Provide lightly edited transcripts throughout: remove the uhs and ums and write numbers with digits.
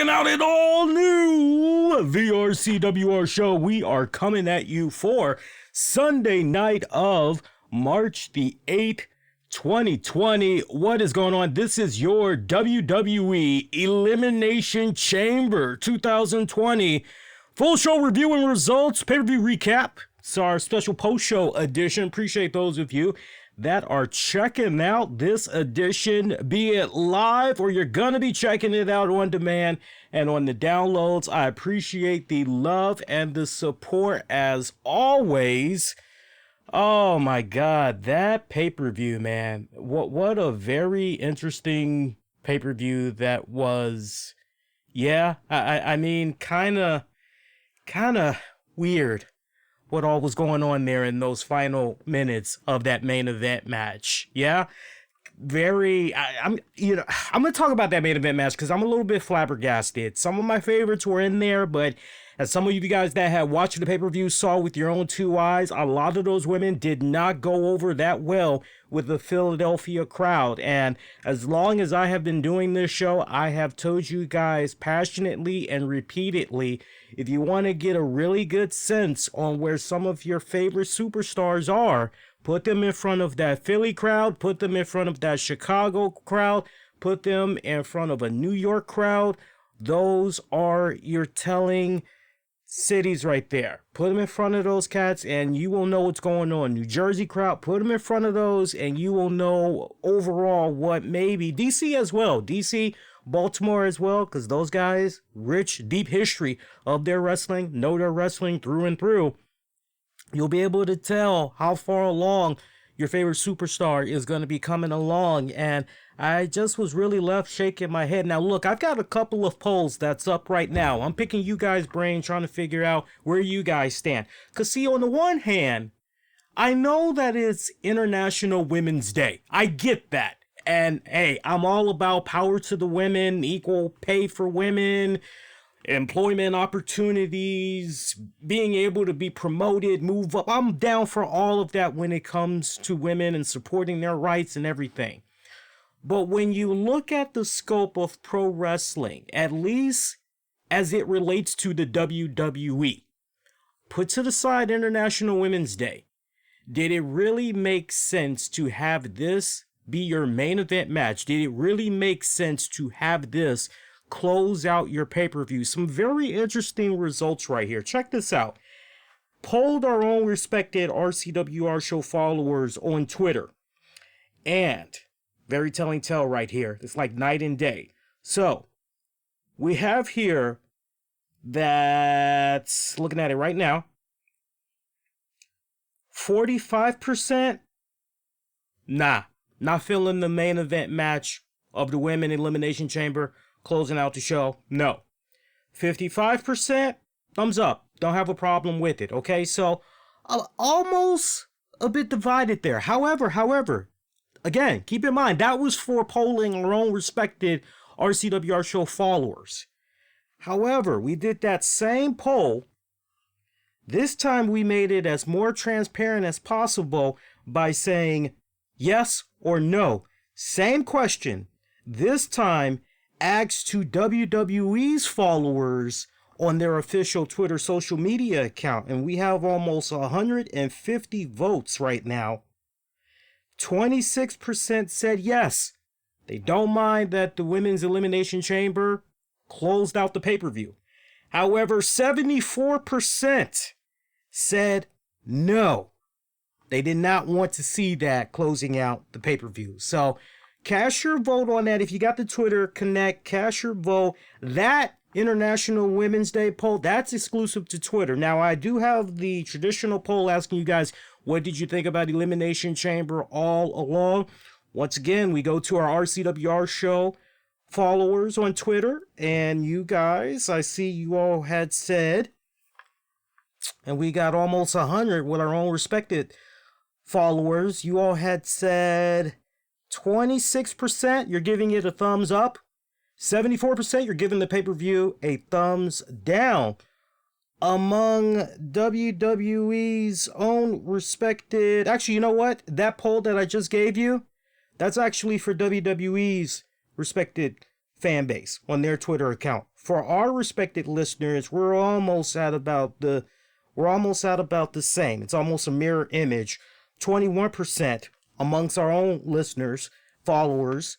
checking out an all new The RCWR show. We are coming at you for Sunday night of March the 8th, 2020. What is going on? This is your WWE Elimination Chamber 2020 full show review and results, pay-per-view recap. It's our special post-show edition. Appreciate those of you that are checking out this edition, be it live or you're gonna be checking it out on demand and on the downloads. I appreciate the love and the support as always. Oh my God, that pay-per-view, man. What a very interesting pay-per-view that was. Yeah, I mean, kind of weird what all was going on there in those final minutes of that main event match. Yeah, I'm gonna talk about that main event match because I'm a little bit flabbergasted. Some of my favorites were in there, but as some of you guys that had watched the pay-per-view saw with your own two eyes, a lot of those women did not go over that well with the Philadelphia crowd. And as long as I have been doing this show, I have told you guys passionately and repeatedly, if you want to get a really good sense on where some of your favorite superstars are, put them in front of that Philly crowd, put them in front of that Chicago crowd, put them in front of a New York crowd. Those are your telling cities right there. Put them in front of those cats and you will know what's going on. New Jersey crowd, put them in front of those and you will know overall what maybe. DC as well. DC, Baltimore as well, because those guys, rich, deep history of their wrestling, know their wrestling through and through. You'll be able to tell how far along your favorite superstar is going to be coming along. And I just was really left shaking my head. Now, look, I've got a couple of polls that's up right now. I'm picking you guys' brain, trying to figure out where you guys stand. Because, see, on the one hand, I know that it's International Women's Day. I get that. And, hey, I'm all about power to the women, equal pay for women, employment opportunities, being able to be promoted, move up. I'm down for all of that when it comes to women and supporting their rights and everything. But when you look at the scope of pro wrestling, at least as it relates to the WWE, put to the side International Women's Day, did it really make sense to have this be your main event match? Did it really make sense to have this close out your pay-per-view? Some very interesting results right here. Check this out. Polled our own respected RCWR show followers on Twitter. And very telling tale right here. It's like night and day. So we have here that, looking at it right now, 45%, not feeling the main event match of the Women Elimination Chamber closing out the show. No. 55%, thumbs up. Don't have a problem with it. Okay, so almost a bit divided there. However, again, keep in mind, that was for polling our own respected RCWR show followers. However, we did that same poll. This time we made it as more transparent as possible by saying yes or no. Same question. This time asked to WWE's followers on their official Twitter social media account. And we have almost 150 votes right now. 26% said yes. They don't mind that the Women's Elimination Chamber closed out the pay-per-view. However, 74% said no. They did not want to see that closing out the pay-per-view. So cast your vote on that. If you got the Twitter Connect, cast your vote. That International Women's Day poll, that's exclusive to Twitter. Now, I do have the traditional poll asking you guys, what did you think about Elimination Chamber all along? Once again, we go to our RCWR show followers on Twitter, and you guys, I see you all had said, and we got almost 100 with our own respected followers. You all had said 26% you're giving it a thumbs up. 74% you're giving the pay-per-view a thumbs down. Among WWE's own respected... Actually, you know what? That poll that I just gave you, that's actually for WWE's respected fan base on their Twitter account. for our respected listeners, we're almost at about the same. It's almost a mirror image. 21% amongst our own listeners, followers,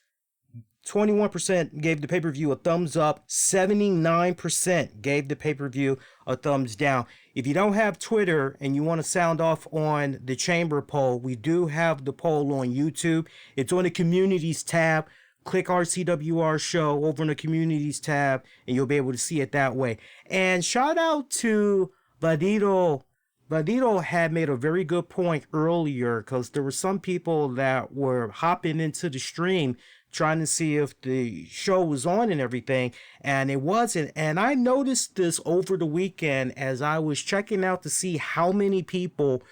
21% gave the pay-per-view a thumbs up, 79% gave the pay-per-view a thumbs down. If you don't have Twitter and you want to sound off on the chamber poll, we do have the poll on YouTube. It's on the communities tab. Click RCWR show over in the communities tab and you'll be able to see it that way. And shout out to Badito. Badito had made a very good point earlier because there were some people that were hopping into the stream trying to see if the show was on and everything, and it wasn't. And I noticed this over the weekend as I was checking out to see how many people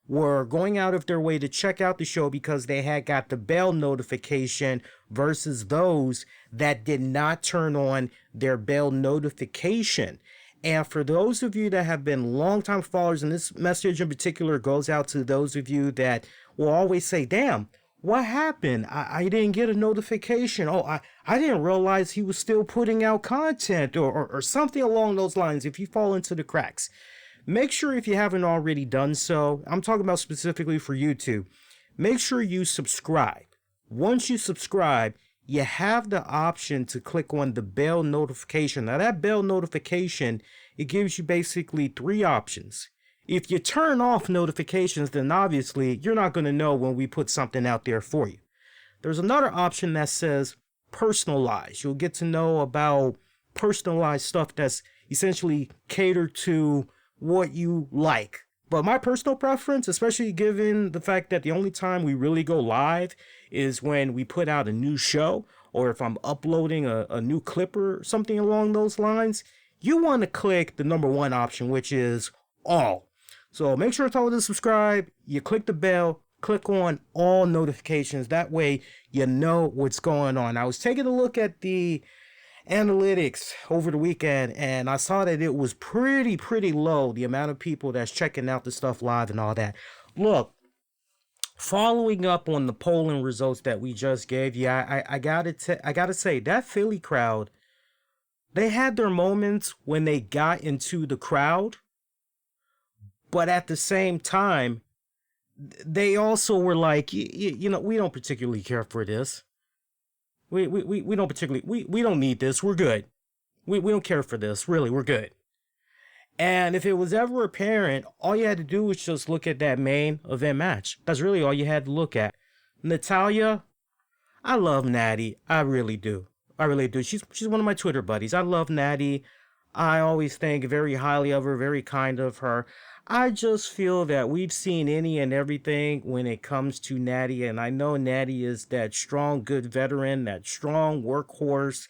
were going out of their way to check out the show because they had got the bell notification versus those that did not turn on their bell notification. And for those of you that have been longtime followers, and this message in particular goes out to those of you that will always say, damn, what happened? I didn't get a notification. Oh, I didn't realize he was still putting out content or something along those lines. If you fall into the cracks, make sure if you haven't already done so, I'm talking about specifically for YouTube, make sure you subscribe. Once you subscribe, you have the option to click on the bell notification. Now that bell notification, it gives you basically three options. If you turn off notifications, then obviously you're not going to know when we put something out there for you. There's another option that says personalized. You'll get to know about personalized stuff that's essentially catered to what you like. But my personal preference, especially given the fact that the only time we really go live is when we put out a new show, or if I'm uploading a new clip or something along those lines, you want to click the number one option, which is all. So make sure to subscribe, you click the bell, click on all notifications. That way you know what's going on. I was taking a look at the analytics over the weekend and I saw that it was pretty low, the amount of people that's checking out the stuff live and all that. Look, following up on the polling results that we just gave you, I gotta say that Philly crowd, they had their moments when they got into the crowd, but at the same time, they also were like, you know, we don't particularly care for this. We don't particularly, we don't need this. We're good. We don't care for this. Really, we're good. And if it was ever apparent, all you had to do was just look at that main event match. That's really all you had to look at. Natalya, I love Natty. I really do. I really do. She's one of my Twitter buddies. I love Natty. I always think very highly of her, very kind of her. I just feel that we've seen any and everything when it comes to Natty, and I know Natty is that strong, good veteran, that strong workhorse.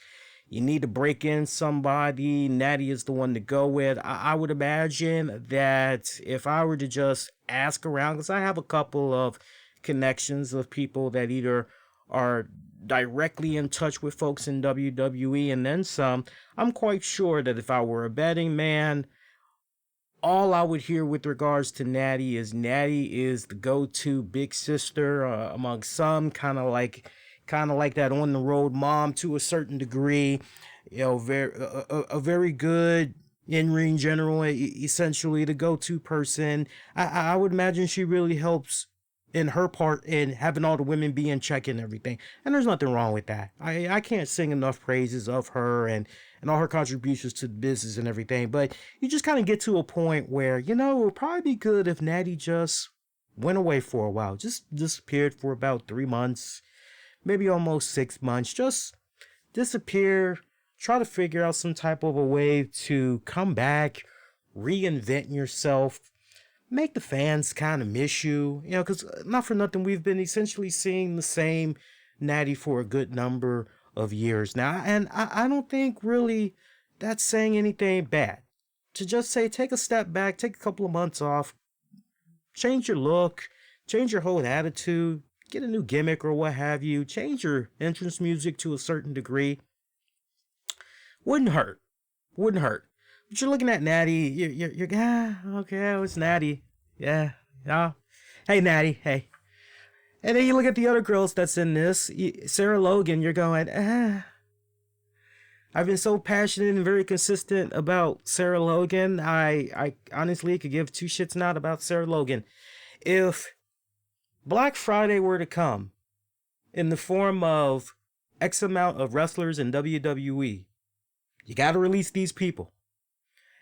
You need to break in somebody, Natty is the one to go with. I would imagine that if I were to just ask around, because I have a couple of connections of people that either are directly in touch with folks in WWE and then some, I'm quite sure that if I were a betting man, all I would hear with regards to Natty is the go-to big sister among some, kind of like that on the road mom to a certain degree. You know, a very good in-ring general, essentially the go-to person. I would imagine she really helps in her part in having all the women be in check and everything. And there's nothing wrong with that. I can't sing enough praises of her and all her contributions to the business and everything. But you just kind of get to a point where, you know, it would probably be good if Natty just went away for a while. Just disappeared for about 3 months, maybe almost 6 months. Just disappear, try to figure out some type of a way to come back, reinvent yourself, make the fans kind of miss you, you know, because not for nothing, we've been essentially seeing the same Natty for a good number of years now. And I don't think really that's saying anything bad. To just say, take a step back, take a couple of months off, change your look, change your whole attitude, get a new gimmick or what have you, change your entrance music to a certain degree. Wouldn't hurt. Wouldn't hurt. But you're looking at Natty, you're okay, oh, it's Natty. Yeah. Hey, Natty, hey. And then you look at the other girls that's in this, Sarah Logan, you're going, I've been so passionate and very consistent about Sarah Logan. I honestly could give two shits not about Sarah Logan. If Black Friday were to come in the form of X amount of wrestlers in WWE, you gotta release these people.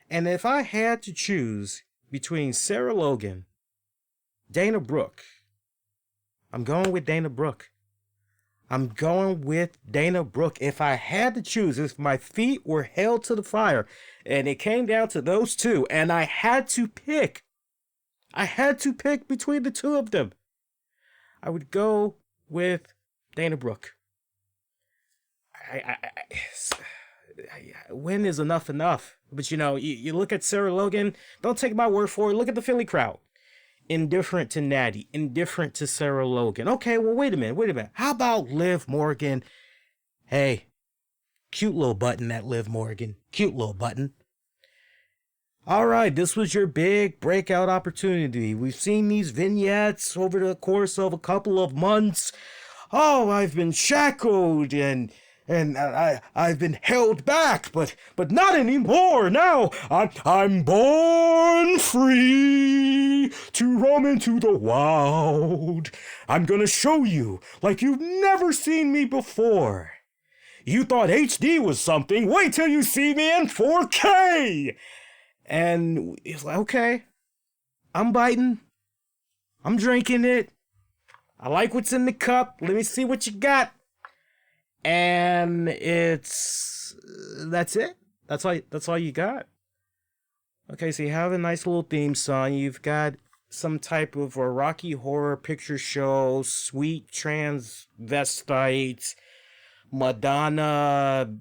And if I had to choose between Sarah Logan, Dana Brooke, I'm going with Dana Brooke. I'm going with Dana Brooke. If I had to choose, if my feet were held to the fire and it came down to those two and I had to pick between the two of them, I would go with Dana Brooke. When is enough? But you look at Sarah Logan, don't take my word for it. Look at the Philly crowd. Indifferent to Natty, indifferent to Sarah Logan. Okay, well, wait a minute. How about Liv Morgan? Hey, cute little button, that Liv Morgan. Cute little button. All right, this was your big breakout opportunity. We've seen these vignettes over the course of a couple of months. Oh, I've been shackled and I've been held back, but not anymore. Now I'm born free to roam into the wild. I'm gonna show you like you've never seen me before. You thought HD was something. Wait till you see me in 4K. And it's like, okay, I'm biting. I'm drinking it. I like what's in the cup. Let me see what you got. And that's it. That's all you got. Okay, so you have a nice little theme song. You've got some type of a Rocky Horror Picture Show, sweet transvestites, Madonna,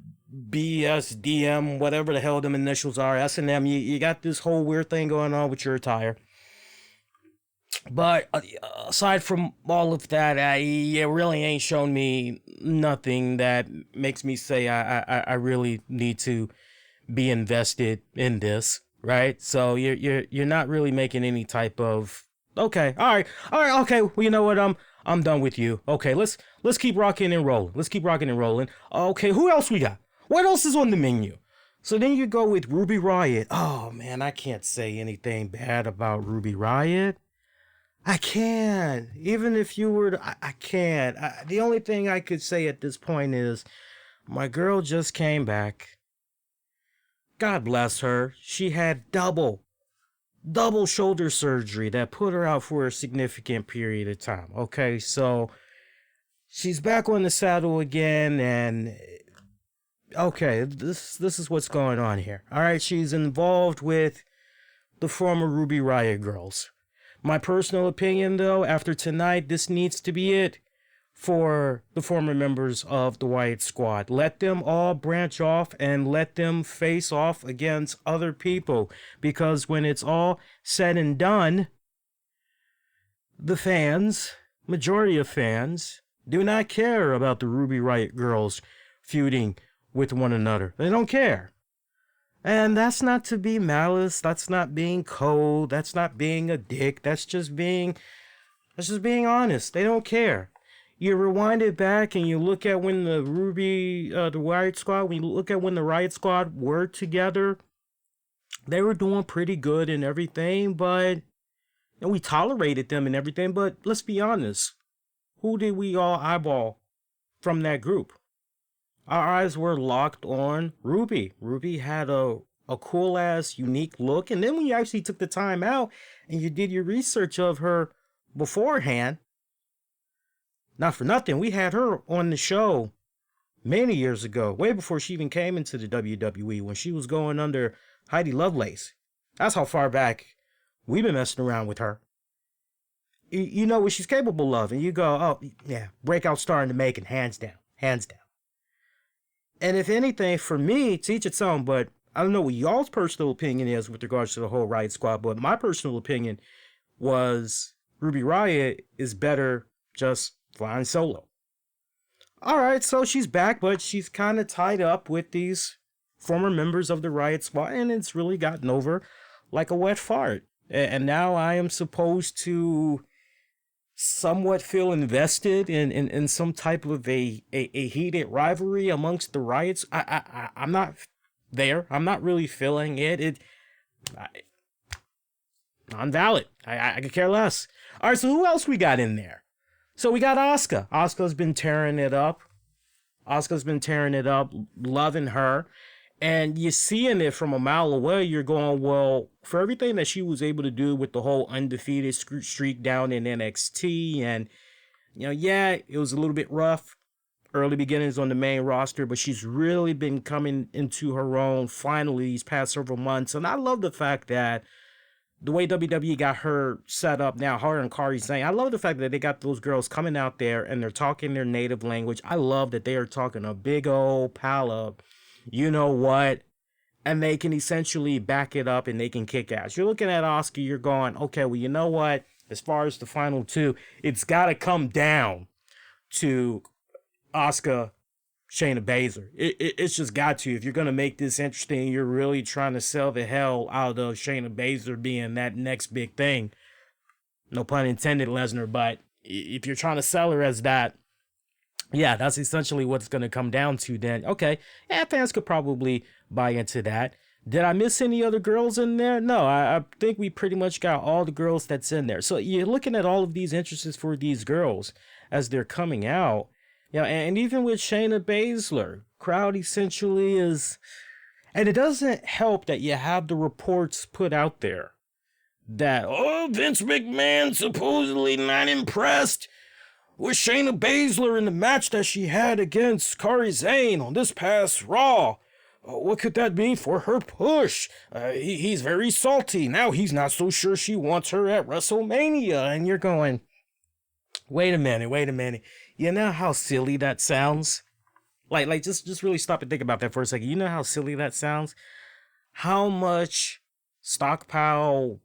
BSDM, whatever the hell them initials are, S&M. You got this whole weird thing going on with your attire. But aside from all of that, it really ain't shown me nothing that makes me say I really need to be invested in this, right? So you're not really making any type of okay, all right, okay. Well, you know what? I'm done with you. Okay, let's keep rocking and rolling. Okay, who else we got? What else is on the menu? So then you go with Ruby Riott. Oh man, I can't say anything bad about Ruby Riott. I can't. Even if you were to, I can't. The only thing I could say at this point is my girl just came back. God bless her. She had double shoulder surgery that put her out for a significant period of time. Okay, so she's back on the saddle again, and okay, this is what's going on here. All right, she's involved with the former Ruby Riott girls. My personal opinion, though, after tonight, this needs to be it for the former members of the Wyatt Squad. Let them all branch off and let them face off against other people. Because when it's all said and done, the fans, majority of fans, do not care about the Ruby Riott girls feuding with one another. They don't care. And that's not to be malice. That's not being cold. That's not being a dick. That's just being honest. They don't care. You rewind it back and you look at when the Riott Squad, when you look at when the Riott Squad were together, they were doing pretty good and everything, but and we tolerated them and everything, but let's be honest. Who did we all eyeball from that group? Our eyes were locked on Ruby. Ruby had a cool ass, unique look. And then when you actually took the time out and you did your research of her beforehand, not for nothing, we had her on the show many years ago, way before she even came into the WWE, when she was going under Heidi Lovelace. That's how far back we've been messing around with her. You know what she's capable of, and you go, oh, yeah, breakout star in the making, hands down. And if anything, for me, to each its own, but I don't know what y'all's personal opinion is with regards to the whole Riott Squad, but my personal opinion was Ruby Riott is better just flying solo. All right, so she's back, but she's kind of tied up with these former members of the Riott Squad, and it's really gotten over like a wet fart. And now I am supposed to somewhat feel invested in some type of a heated rivalry amongst the riots. I'm not there. I'm not really feeling it. I, non-valid. I could care less. All right, so who else we got in there? So we got Asuka. Asuka's been tearing it up. Asuka's been tearing it up, loving her. And you're seeing it from a mile away. You're going, well, for everything that she was able to do with the whole undefeated streak down in NXT, and, yeah, it was a little bit rough, early beginnings on the main roster, but she's really been coming into her own finally these past several months. And I love the fact that the way WWE got her set up now, her and Kairi Sane, I love the fact that they got those girls coming out there and they're talking their native language. I love that they are talking a big old pile of, you know what, and they can essentially back it up and they can kick ass. You're looking at Asuka, you're going, okay, well, you know what, as far as the final two, it's got to come down to Asuka, Shayna Baszler. It's just got to. If you're going to make this interesting, you're really trying to sell the hell out of Shayna Baszler being that next big thing. No pun intended, Lesnar, but if you're trying to sell her as that, yeah, that's essentially what it's going to come down to then. Okay, yeah, fans could probably buy into that. Did I miss any other girls in there? No, I think we pretty much got all the girls that's in there. So you're looking at all of these interests for these girls as they're coming out. And even with Shayna Baszler, crowd essentially is... And it doesn't help that you have the reports put out there that, Vince McMahon supposedly not impressed with Shayna Baszler in the match that she had against Kairi Sane on this past Raw. What could that mean for her push? He's very salty. Now he's not so sure she wants her at WrestleMania. And you're going, wait a minute. You know how silly that sounds? Like just really stop and think about that for a second. You know how silly that sounds? How much stockpile,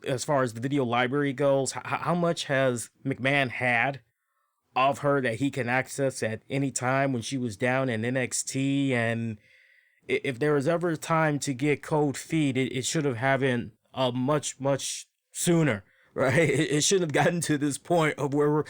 as far as the video library goes, how much has McMahon had of her that he can access at any time when she was down in NXT? And if there was ever a time to get cold feet, it should have happened much sooner. Right, it shouldn't have gotten to this point of where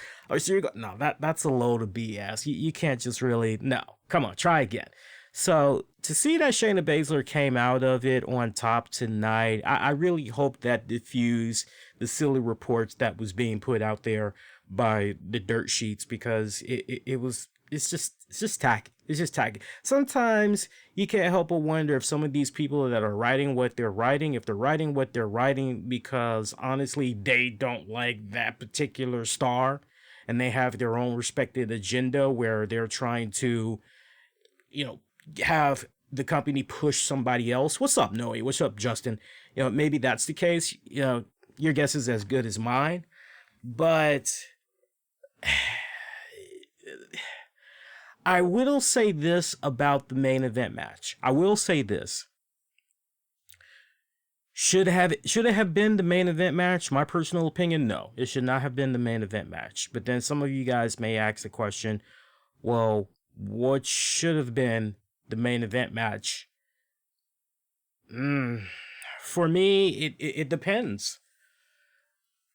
no, that's a load of BS. You can't just really, no, come on, try again. So to see that Shayna Baszler came out of it on top tonight, I really hope that diffused the silly reports that was being put out there by the dirt sheets, because it's just tacky. It's just tacky. Sometimes you can't help but wonder if some of these people that are writing what they're writing, if they're writing what they're writing because honestly they don't like that particular star and they have their own respected agenda where they're trying to, have the company push somebody else. What's up, Noe? What's up, Justin? Maybe that's the case. Your guess is as good as mine. But I will say this about the main event match. I will say this. Should it have been the main event match? My personal opinion, no. It should not have been the main event match. But then some of you guys may ask the question, well, what should have been the main event match? For me, it depends.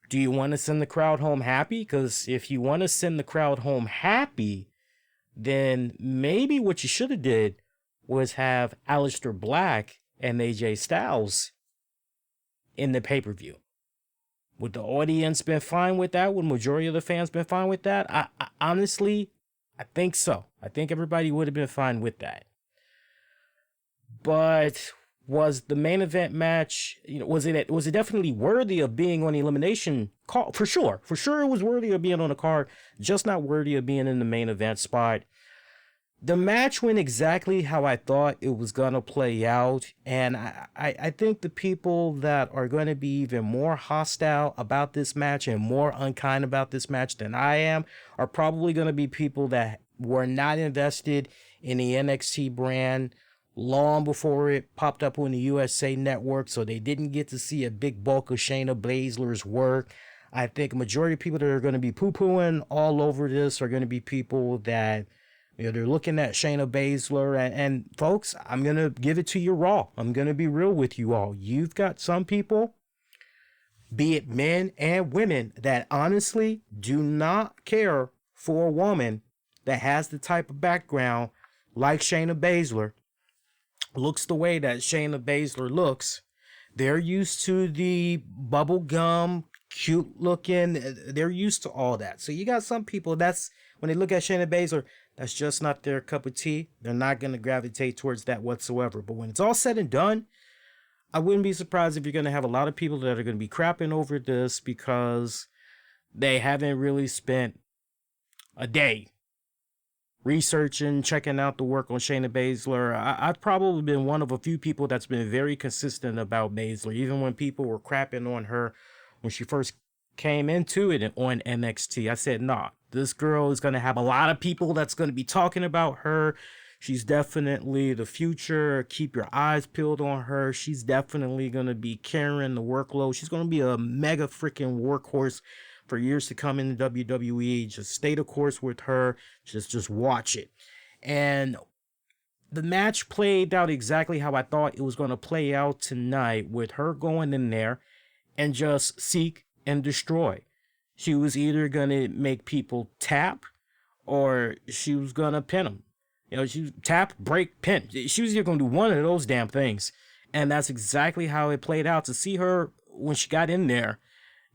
Do you want to send the crowd home happy? Because if you want to send the crowd home happy, then maybe what you should have did was have Aleister Black and AJ Styles in the pay-per-view. Would the audience been fine with that? Would the majority of the fans been fine with that? I honestly, I think so. I think everybody would have been fine with that. But was the main event match, was it definitely worthy of being on the elimination card? For sure it was worthy of being on the card, just not worthy of being in the main event spot. The match went exactly how I thought it was going to play out, and I think the people that are going to be even more hostile about this match and more unkind about this match than I am are probably going to be people that were not invested in the NXT brand long before it popped up on the USA Network, so they didn't get to see a big bulk of Shayna Baszler's work. I think a majority of people that are going to be poo-pooing all over this are going to be people that, they're looking at Shayna Baszler, and folks, I'm going to give it to you raw. I'm going to be real with you all. You've got some people be it men and women, that honestly do not care for a woman that has the type of background like Shayna Baszler, looks the way that Shayna Baszler looks. They're used to the bubblegum, cute looking. They're used to all that. So you got some people that's when they look at Shayna Baszler, that's just not their cup of tea. They're not going to gravitate towards that whatsoever. But when it's all said and done, I wouldn't be surprised if you're going to have a lot of people that are going to be crapping over this because they haven't really spent a day researching, checking out the work on Shayna Baszler. I've probably been one of a few people that's been very consistent about Baszler, even when people were crapping on her when she first came into it on NXT. I said, nah, this girl is going to have a lot of people that's going to be talking about her. She's definitely the future. Keep your eyes peeled on her. She's definitely going to be carrying the workload. She's going to be a mega freaking workhorse for years to come in the WWE. Just stay the course with her. Just watch it. And the match played out exactly how I thought it was going to play out tonight, with her going in there and just seek and destroy. She was either going to make people tap or she was going to pin them. You know, she tap, break, pin. She was either going to do one of those damn things. And that's exactly how it played out. To see her when she got in there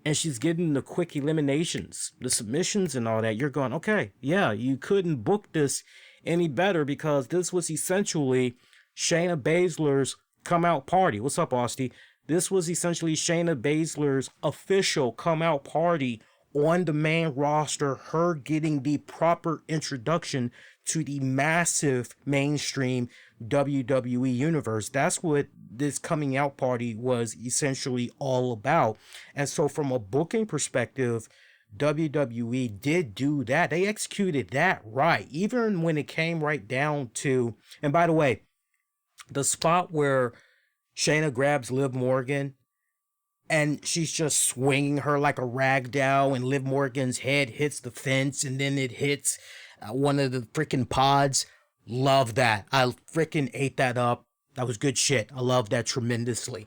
and she's getting the quick eliminations, the submissions and all that, you're going, okay, yeah, you couldn't book this any better, because this was essentially Shayna Baszler's come out party. What's up, Austin? This was essentially Shayna Baszler's official come out party on the main roster, her getting the proper introduction to the massive mainstream WWE universe. That's what this coming out party was essentially all about. And so from a booking perspective, WWE did do that. They executed that right. Even when it came right down to, and by the way, the spot where Shayna grabs Liv Morgan and she's just swinging her like a rag doll, and Liv Morgan's head hits the fence and then it hits one of the freaking pods. Love that. I freaking ate that up. That was good shit. I love that tremendously.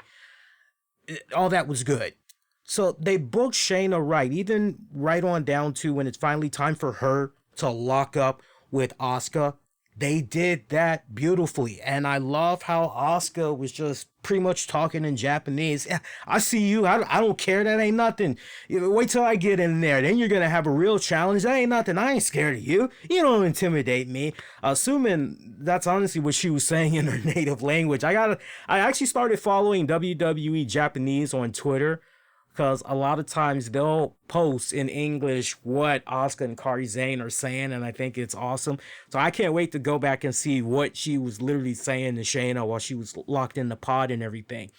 All that was good. So they booked Shayna right, even right on down to when it's finally time for her to lock up with Asuka. They did that beautifully. And I love how Asuka was just pretty much talking in Japanese. I see you. I don't care. That ain't nothing. Wait till I get in there. Then you're going to have a real challenge. That ain't nothing. I ain't scared of you. You don't intimidate me. Assuming that's honestly what she was saying in her native language. I actually started following WWE Japanese on Twitter, because a lot of times they'll post in English what Asuka and Kairi Sane are saying, and I think it's awesome. So I can't wait to go back and see what she was literally saying to Shayna while she was locked in the pod and everything.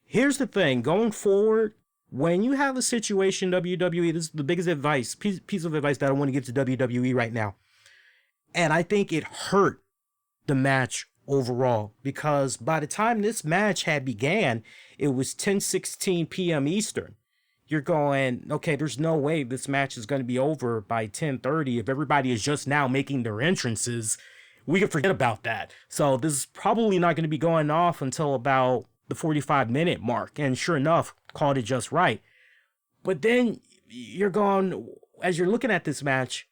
Here's the thing. Going forward, when you have a situation, WWE, this is the biggest advice, piece of advice that I want to give to WWE right now. And I think it hurt the match overall, because by the time this match had began, it was 10:16 p.m. Eastern. You're going, okay, there's no way this match is going to be over by 10:30. If everybody is just now making their entrances, we can forget about that. So this is probably not going to be going off until about the 45-minute mark. And sure enough, called it just right. But then you're going, as you're looking at this match,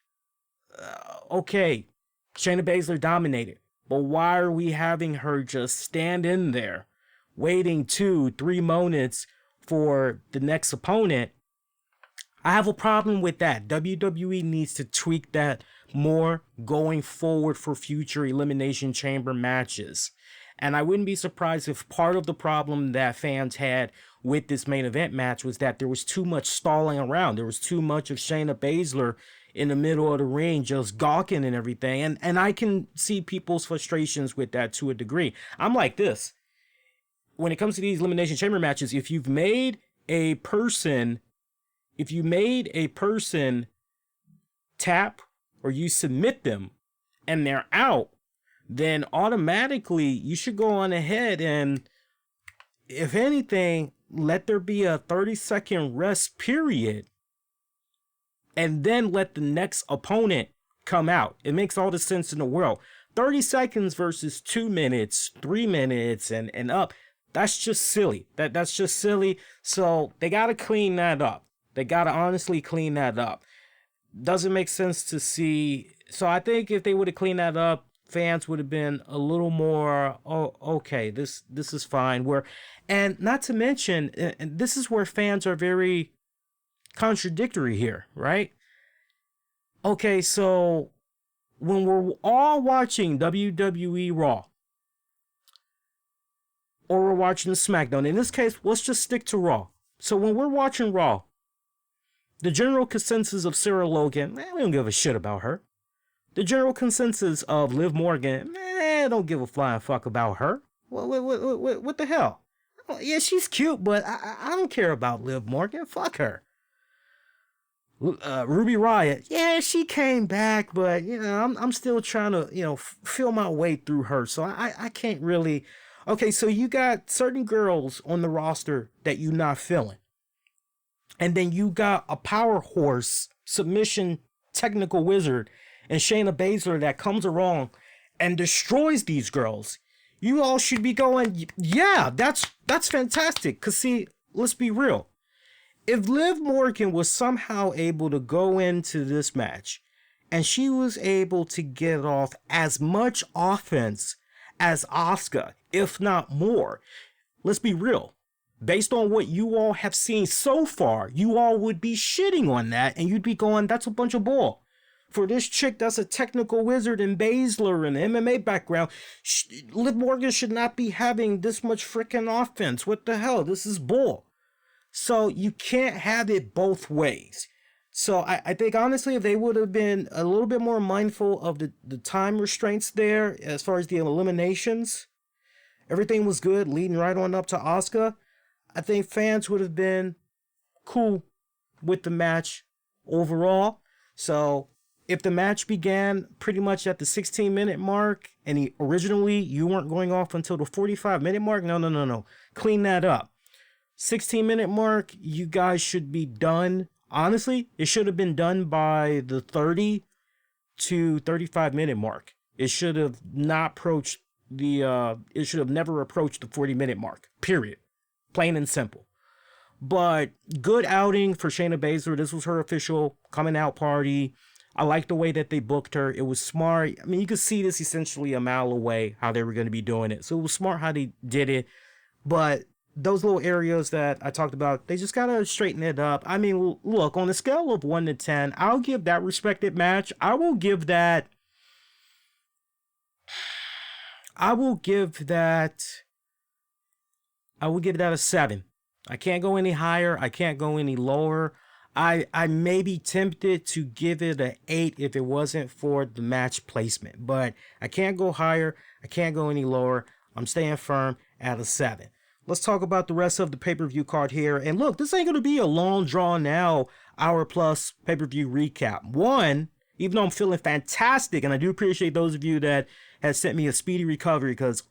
okay, Shayna Baszler dominated. But why are we having her just stand in there, waiting 2-3 moments for the next opponent? I have a problem with that. WWE needs to tweak that more going forward for future Elimination Chamber matches. And I wouldn't be surprised if part of the problem that fans had with this main event match was that there was too much stalling around. There was too much of Shayna Baszler in the middle of the ring just gawking and everything. And I can see people's frustrations with that to a degree. I'm like this. When it comes to these Elimination Chamber matches, if you made a person tap or you submit them and they're out, then automatically you should go on ahead and, if anything, let there be a 30-second rest period and then let the next opponent come out. It makes all the sense in the world. 30 seconds versus 2 minutes, 3 minutes and up. That's just silly. That's just silly. So they gotta clean that up. They gotta honestly clean that up. Doesn't make sense to see. So I think if they would have cleaned that up, fans would have been a little more, oh, okay, this is fine. Where, and not to mention, and this is where fans are very contradictory here, right? Okay, so when we're all watching WWE Raw or we're watching SmackDown, in this case, let's just stick to Raw. So when we're watching Raw, the general consensus of Sarah Logan, man, we don't give a shit about her. The general consensus of Liv Morgan, man, don't give a flying fuck about her. What the hell? Yeah, she's cute, but I don't care about Liv Morgan. Fuck her. Ruby Riott, yeah, she came back, but I'm still trying to feel my way through her. So I can't really. Okay, so you got certain girls on the roster that you're not feeling. And then you got a power horse submission technical wizard and Shayna Baszler that comes along and destroys these girls. You all should be going, yeah, that's fantastic. Cause see, let's be real. If Liv Morgan was somehow able to go into this match and she was able to get off as much offense as Asuka, if not more, let's be real. Based on what you all have seen so far, you all would be shitting on that and you'd be going, that's a bunch of bull. For this chick that's a technical wizard in Baszler and MMA background, Liv Morgan should not be having this much freaking offense. What the hell? This is bull. So you can't have it both ways. So I think honestly, if they would have been a little bit more mindful of the time restraints there as far as the eliminations, everything was good leading right on up to Asuka. I think fans would have been cool with the match overall. So if the match began pretty much at the 16-minute mark and originally you weren't going off until the 45-minute mark, no. Clean that up. 16-minute mark, you guys should be done. Honestly, it should have been done by the 30 to 35-minute mark. It should have not approached it should have never approached the 40-minute mark, period. Plain and simple. But good outing for Shayna Baszler. This was her official coming out party. I like the way that they booked her. It was smart. I mean, you could see this essentially a mile away, how they were going to be doing it. So it was smart how they did it. But those little areas that I talked about, they just got to straighten it up. I mean, look, on a scale of 1 to 10, I'll give that respected match. I will give that a 7. I can't go any higher. I can't go any lower. I may be tempted to give it an 8 if it wasn't for the match placement. But I can't go higher. I can't go any lower. I'm staying firm at a 7. Let's talk about the rest of the pay-per-view card here. And look, this ain't going to be a long drawn out hour-plus pay-per-view recap. One, even though I'm feeling fantastic, and I do appreciate those of you that have sent me a speedy recovery, because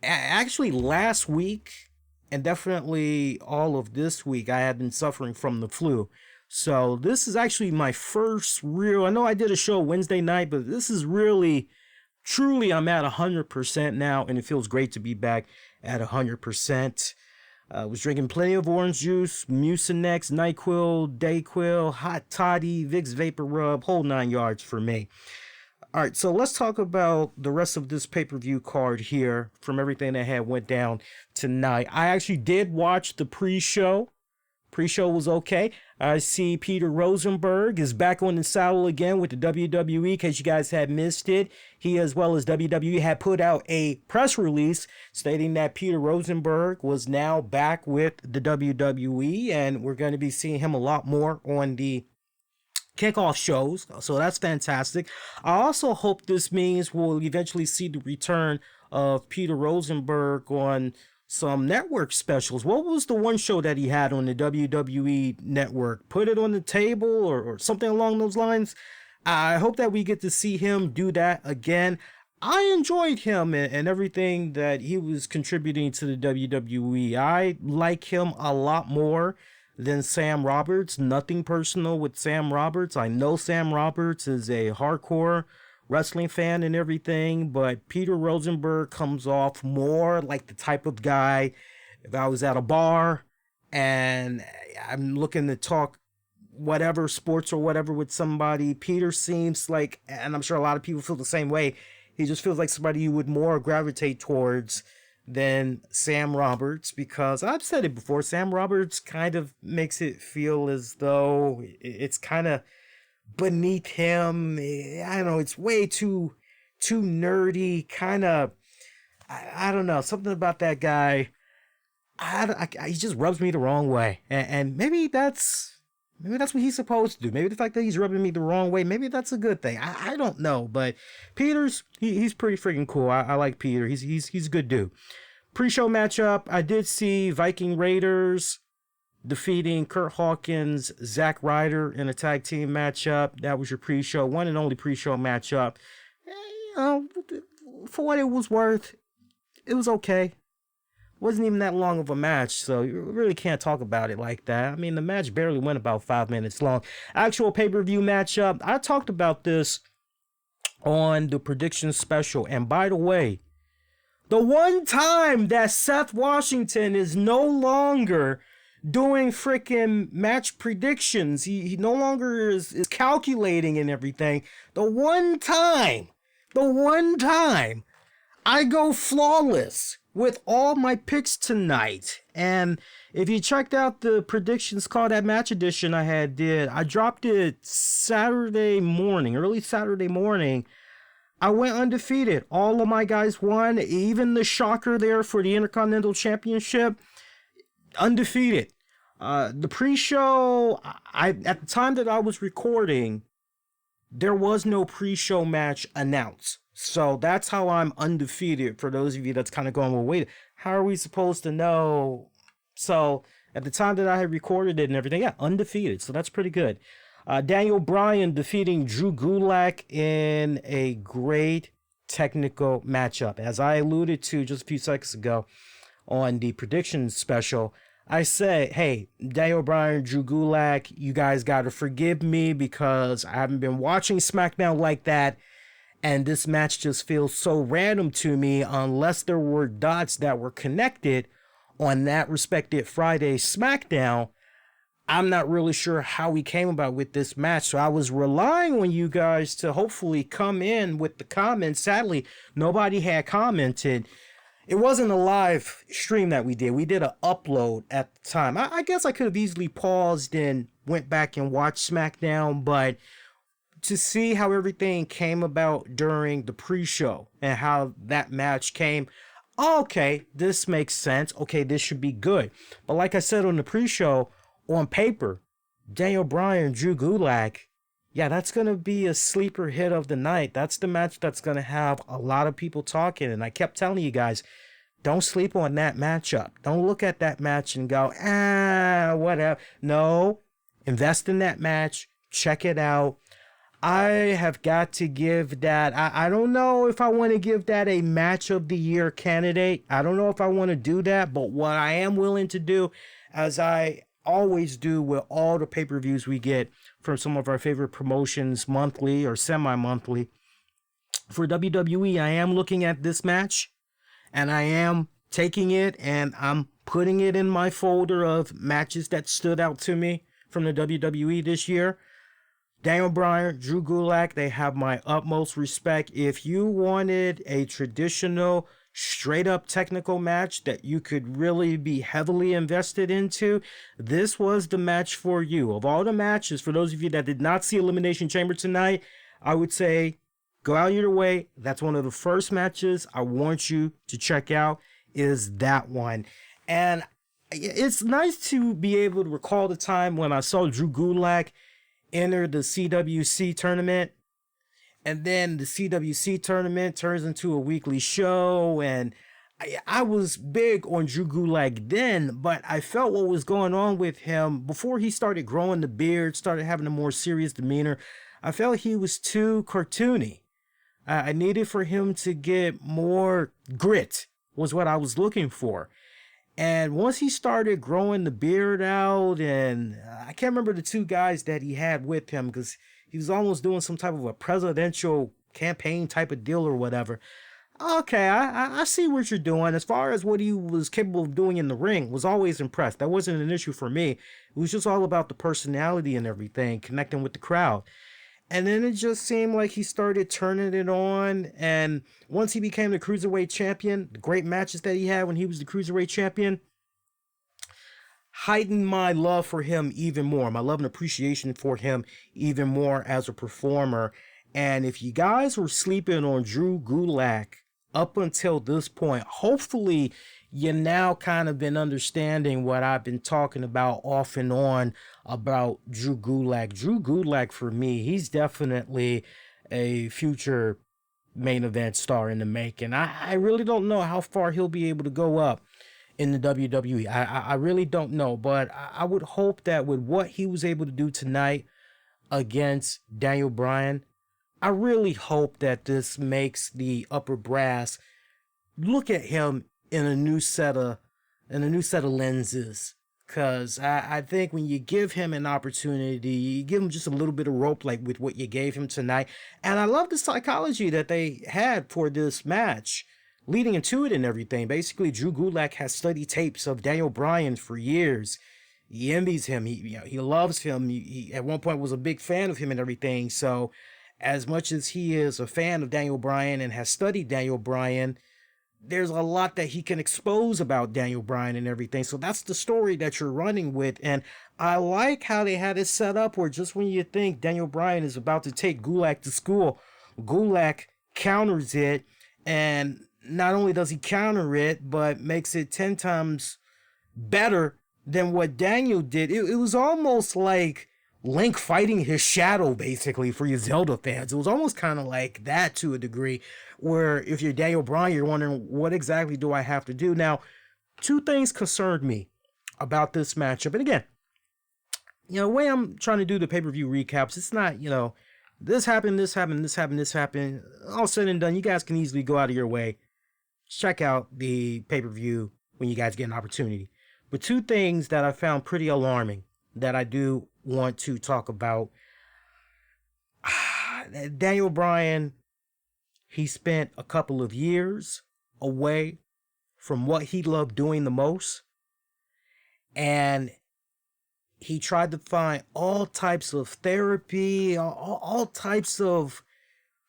actually last week and definitely all of this week I have been suffering from the flu. So this is actually my first real, I know I did a show Wednesday night, but this is really, truly, I'm at 100% now, and it feels great to be back at 100%. Was drinking plenty of orange juice, Mucinex, NyQuil, Dayquil, Hot Toddy, Vicks Vapor Rub, whole 9 yards for me. All right, so let's talk about the rest of this pay-per-view card here from everything that had went down tonight. I actually did watch the pre-show. Pre-show was okay. I see Peter Rosenberg is back on the saddle again with the WWE, in case you guys had missed it. He, as well as WWE, had put out a press release stating that Peter Rosenberg was now back with the WWE, and we're going to be seeing him a lot more on the kickoff shows, so that's fantastic. I also hope this means we'll eventually see the return of Peter Rosenberg on some network specials. What was the one show that he had on the WWE network? Put It on the Table or something along those lines. I hope that we get to see him do that again. I enjoyed him and everything that he was contributing to the WWE. I like him a lot more than Sam Roberts. Nothing personal with Sam Roberts. I know Sam Roberts is a hardcore wrestling fan and everything, but Peter Rosenberg comes off more like the type of guy if I was at a bar and I'm looking to talk whatever sports or whatever with somebody. Peter seems like, and I'm sure a lot of people feel the same way, he just feels like somebody you would more gravitate towards than Sam Roberts, because I've said it before, Sam Roberts kind of makes it feel as though it's kind of beneath him. I don't know, it's way too nerdy, kind of, I don't know, something about that guy. He just rubs me the wrong way, and maybe that's what he's supposed to do. Maybe the fact that he's rubbing me the wrong way, maybe that's a good thing. I don't know, but he's pretty freaking cool. I like Peter. He's a good dude. Pre-show matchup, I did see Viking Raiders defeating Kurt Hawkins, Zack Ryder in a tag team matchup. That was your pre-show, one and only pre-show matchup. You know, for what it was worth, it was okay. Wasn't even that long of a match, so you really can't talk about it like that. I mean, the match barely went about 5 minutes long. Actual pay-per-view matchup, I talked about this on the prediction special. And by the way, the one time that Seth Washington is no longer doing freaking match predictions, he no longer is calculating and everything. The one time I go flawless with all my picks tonight. And if you checked out the predictions call that match edition I dropped it Saturday morning, early Saturday morning. I went undefeated. All of my guys won, even the shocker there for the Intercontinental Championship, undefeated. The pre-show, at the time that I was recording, there was no pre-show match announced. So that's how I'm undefeated. For those of you that's kind of going, well, wait, how are we supposed to know? So at the time that I had recorded it and everything, yeah, undefeated. So that's pretty good. Daniel Bryan defeating Drew Gulak in a great technical matchup. As I alluded to just a few seconds ago on the prediction special, I said, hey, Daniel Bryan, Drew Gulak, you guys got to forgive me because I haven't been watching SmackDown like that. And this match just feels so random to me unless there were dots that were connected on that respected Friday SmackDown. I'm not really sure how we came about with this match. So I was relying on you guys to hopefully come in with the comments. Sadly, nobody had commented. It wasn't a live stream that we did. We did an upload at the time. I guess I could have easily paused and went back and watched SmackDown, but to see how everything came about during the pre-show and how that match came, okay, this makes sense. Okay, this should be good. But like I said on the pre-show, on paper, Daniel Bryan, Drew Gulak, yeah, that's going to be a sleeper hit of the night. That's the match that's going to have a lot of people talking. And I kept telling you guys, don't sleep on that matchup. Don't look at that match and go, whatever. No, invest in that match. Check it out. I have got to give that, I don't know if I want to give that a match of the year candidate. I don't know if I want to do that, but what I am willing to do, as I always do with all the pay-per-views we get from some of our favorite promotions monthly or semi-monthly, for WWE, I am looking at this match and I am taking it and I'm putting it in my folder of matches that stood out to me from the WWE this year. Daniel Bryan, Drew Gulak, they have my utmost respect. If you wanted a traditional, straight-up technical match that you could really be heavily invested into, this was the match for you. Of all the matches, for those of you that did not see Elimination Chamber tonight, I would say go out your way. That's one of the first matches I want you to check out, is that one. And it's nice to be able to recall the time when I saw Drew Gulak enter the CWC tournament, and then the CWC tournament turns into a weekly show, and I was big on Drew Gulak then, but I felt what was going on with him before he started growing the beard, started having a more serious demeanor. I felt he was too cartoony. I needed for him to get more grit, was what I was looking for. And once he started growing the beard out, and I can't remember the two guys that he had with him because he was almost doing some type of a presidential campaign type of deal or whatever. Okay, I see what you're doing. As far as what he was capable of doing in the ring, was always impressed. That wasn't an issue for me. It was just all about the personality and everything, connecting with the crowd. And then it just seemed like he started turning it on. And once he became the Cruiserweight champion, the great matches that he had when he was the Cruiserweight champion heightened my love for him even more, my love and appreciation for him even more as a performer. And if you guys were sleeping on Drew Gulak up until this point, hopefully you now kind of been understanding what I've been talking about off and on about Drew Gulak. Drew Gulak, for me, he's definitely a future main event star in the making. I really don't know how far he'll be able to go up in the WWE. I really don't know, but I would hope that with what he was able to do tonight against Daniel Bryan, I really hope that this makes the upper brass look at him in a new set of lenses. Cause I think when you give him an opportunity, you give him just a little bit of rope, like with what you gave him tonight. And I love the psychology that they had for this match, leading into it and everything. Basically, Drew Gulak has studied tapes of Daniel Bryan for years. He envies him. He loves him. He at one point was a big fan of him and everything. So, as much as he is a fan of Daniel Bryan and has studied Daniel Bryan, there's a lot that he can expose about Daniel Bryan and everything. So that's the story that you're running with. And I like how they had it set up where just when you think Daniel Bryan is about to take Gulak to school, Gulak counters it. And not only does he counter it, but makes it 10 times better than what Daniel did. It was almost like Link fighting his shadow, basically, for you Zelda fans. It was almost kind of like that to a degree, where if you're Daniel Bryan, you're wondering, what exactly do I have to do? Now, two things concerned me about this matchup. And again, the way I'm trying to do the pay-per-view recaps, it's not, this happened, this happened, this happened, this happened. All said and done, you guys can easily go out of your way. Check out the pay-per-view when you guys get an opportunity. But two things that I found pretty alarming that I do want to talk about. Daniel Bryan, he spent a couple of years away from what he loved doing the most. And he tried to find all types of therapy, all types of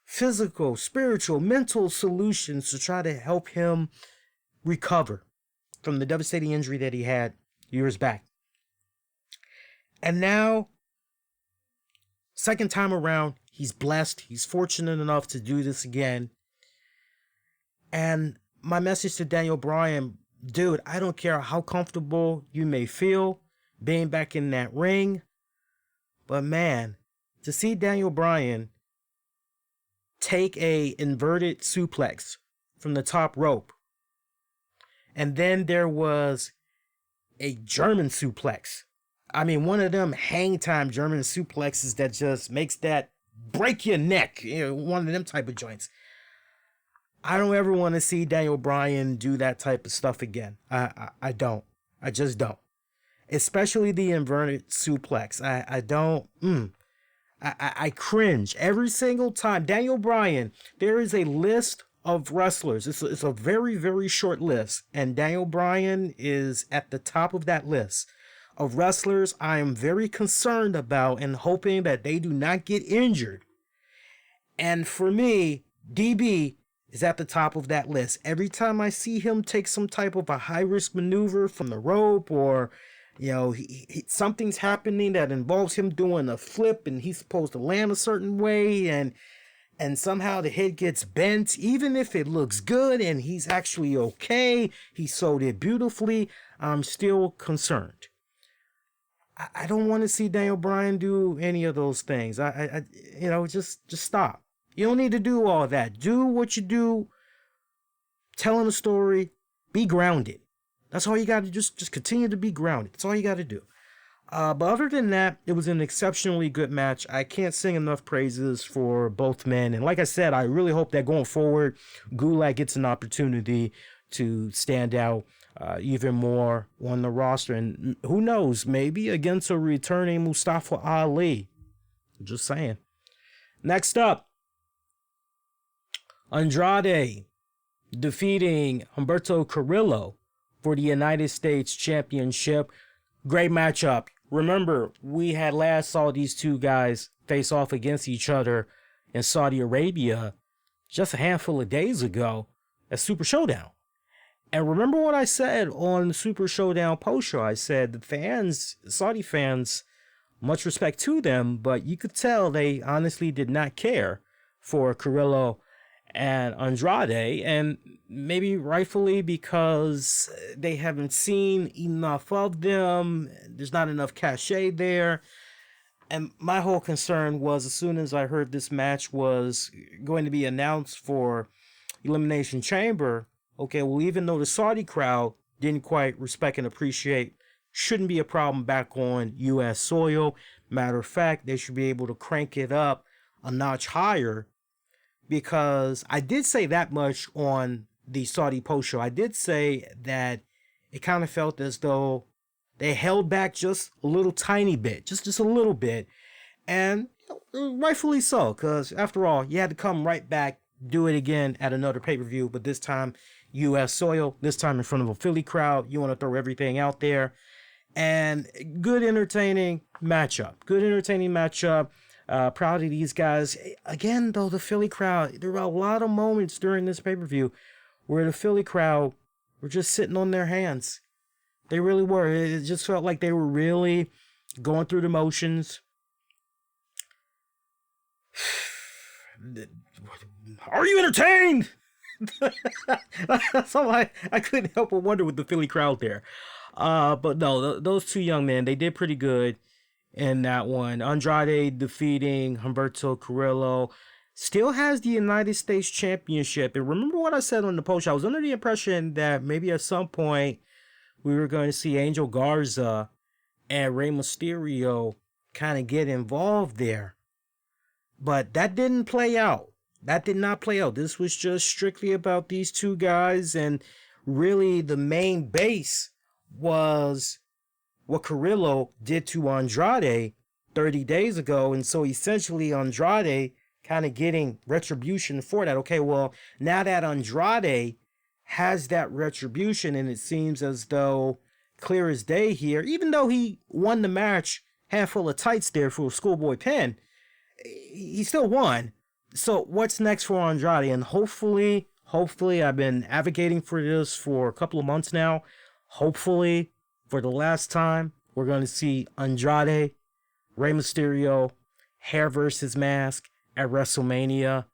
physical, spiritual, mental solutions to try to help him recover from the devastating injury that he had years back. And now, second time around, he's blessed. He's fortunate enough to do this again. And my message to Daniel Bryan, dude, I don't care how comfortable you may feel being back in that ring, but man, to see Daniel Bryan take a inverted suplex from the top rope, and then there was a German suplex. I mean, one of them hang time German suplexes that just makes that break your neck. One of them type of joints. I don't ever want to see Daniel Bryan do that type of stuff again. I don't. I just don't. Especially the inverted suplex. I don't. I cringe every single time. Daniel Bryan, there is a list of wrestlers. It's a very, very short list. And Daniel Bryan is at the top of that list of wrestlers I am very concerned about and hoping that they do not get injured. And for me, DB is at the top of that list. Every time I see him take some type of a high-risk maneuver from the rope, or something's happening that involves him doing a flip and he's supposed to land a certain way, and somehow the head gets bent, even if it looks good and he's actually okay, he sold it beautifully, I'm still concerned. I don't want to see Daniel Bryan do any of those things. Just stop. You don't need to do all that. Do what you do, telling a story, be grounded. That's all you got to do. Just continue to be grounded. That's all you got to do. But other than that, it was an exceptionally good match. I can't sing enough praises for both men. And like I said, I really hope that going forward, Gulak gets an opportunity to stand out even more on the roster. And who knows, maybe against a returning Mustafa Ali. Just saying. Next up, Andrade defeating Humberto Carrillo for the United States Championship. Great matchup. Remember, we had last saw these two guys face off against each other in Saudi Arabia just a handful of days ago at Super Showdown. And remember what I said on the Super Showdown post show? I said the fans, Saudi fans, much respect to them, but you could tell they honestly did not care for Carrillo and Andrade, and maybe rightfully because they haven't seen enough of them. There's not enough cachet there. And my whole concern was, as soon as I heard this match was going to be announced for Elimination Chamber, okay, well, even though the Saudi crowd didn't quite respect and appreciate, shouldn't be a problem back on U.S. soil. Matter of fact, they should be able to crank it up a notch higher, because I did say that much on the Saudi post show. I did say that it kind of felt as though they held back just a little tiny bit, just a little bit. And rightfully so, because after all, you had to come right back, do it again at another pay-per-view, but this time U.S. soil, this time in front of a Philly crowd. You want to throw everything out there. And good entertaining matchup. Proud of these guys. Again, though, the Philly crowd, there were a lot of moments during this pay-per-view where the Philly crowd were just sitting on their hands. They really were. It just felt like they were really going through the motions. Are you entertained? That's all I couldn't help but wonder with the Philly crowd there. But no, those two young men, they did pretty good in that one. Andrade defeating Humberto Carrillo. Still has the United States Championship. And remember what I said on the post? I was under the impression that maybe at some point we were going to see Angel Garza and Rey Mysterio kind of get involved there. But that didn't play out. That did not play out. This was just strictly about these two guys. And really the main base was what Carrillo did to Andrade 30 days ago. And so essentially Andrade kind of getting retribution for that. Okay, well, now that Andrade has that retribution, and it seems as though clear as day here, even though he won the match handful of tights there for a schoolboy pin, he still won. So what's next for Andrade? And hopefully, I've been advocating for this for a couple of months now. Hopefully, for the last time, we're going to see Andrade, Rey Mysterio, hair versus mask at WrestleMania.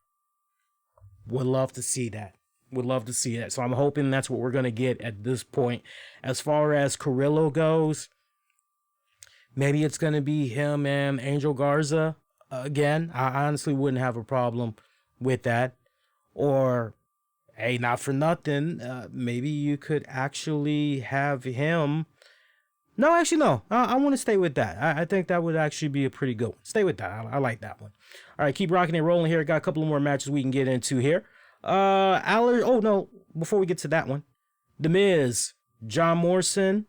Would love to see that. So I'm hoping that's what we're going to get at this point. As far as Carrillo goes, maybe it's going to be him and Angel Garza again. I honestly wouldn't have a problem with that. Or, hey, not for nothing, maybe you could actually have him. No, actually, no. I want to stay with that. I think that would actually be a pretty good one. Stay with that. I like that one. All right, keep rocking and rolling here. Got a couple of more matches we can get into here. Before we get to that one, The Miz, John Morrison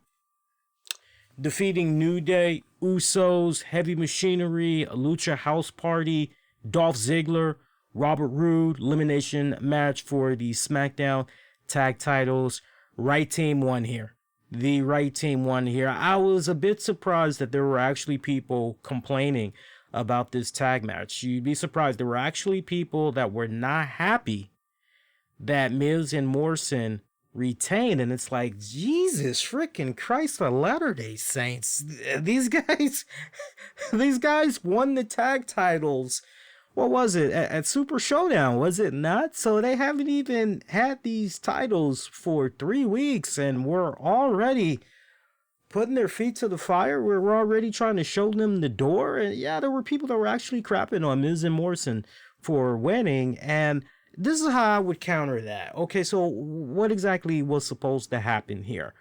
defeating New Day, Usos, Heavy Machinery, Lucha House Party, Dolph Ziggler, Robert Roode. Elimination match for the SmackDown tag titles. Right team won here. The right team won here. I was a bit surprised that there were actually people complaining about this tag match. You'd be surprised. There were actually people that were not happy that Miz and Morrison retained. And it's like, Jesus freaking Christ of Latter-day Saints. These guys won the tag titles. What was it? At Super Showdown, was it not? So they haven't even had these titles for 3 weeks, and we're already putting their feet to the fire. We're already trying to show them the door. And yeah, there were people that were actually crapping on Miz and Morrison for winning. And this is how I would counter that. Okay, so what exactly was supposed to happen here?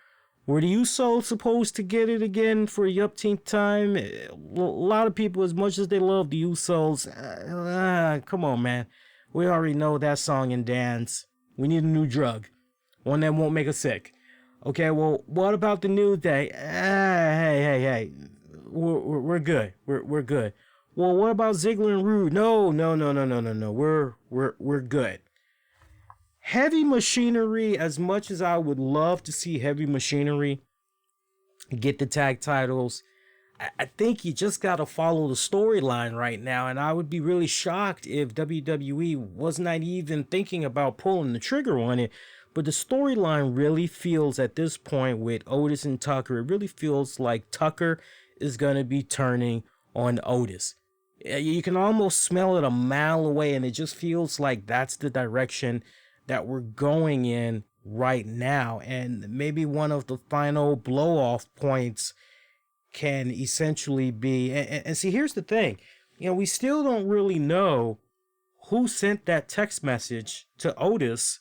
Were the Usos supposed to get it again for the upteenth time? A lot of people, as much as they love the Usos, come on, man. We already know that song and dance. We need a new drug. One that won't make us sick. Okay, well, what about the New Day? Hey. We're good. We're good. Well, what about Ziggler and Roode? No. We're good. Heavy Machinery, as much as I would love to see Heavy Machinery get the tag titles, I think you just got to follow the storyline right now. And I would be really shocked if WWE was not even thinking about pulling the trigger on it. But the storyline really feels at this point with Otis and Tucker, it really feels like Tucker is going to be turning on Otis. You can almost smell it a mile away, and it just feels like that's the direction that we're going in right now. And maybe one of the final blow off points can essentially be, and see, here's the thing, we still don't really know who sent that text message to Otis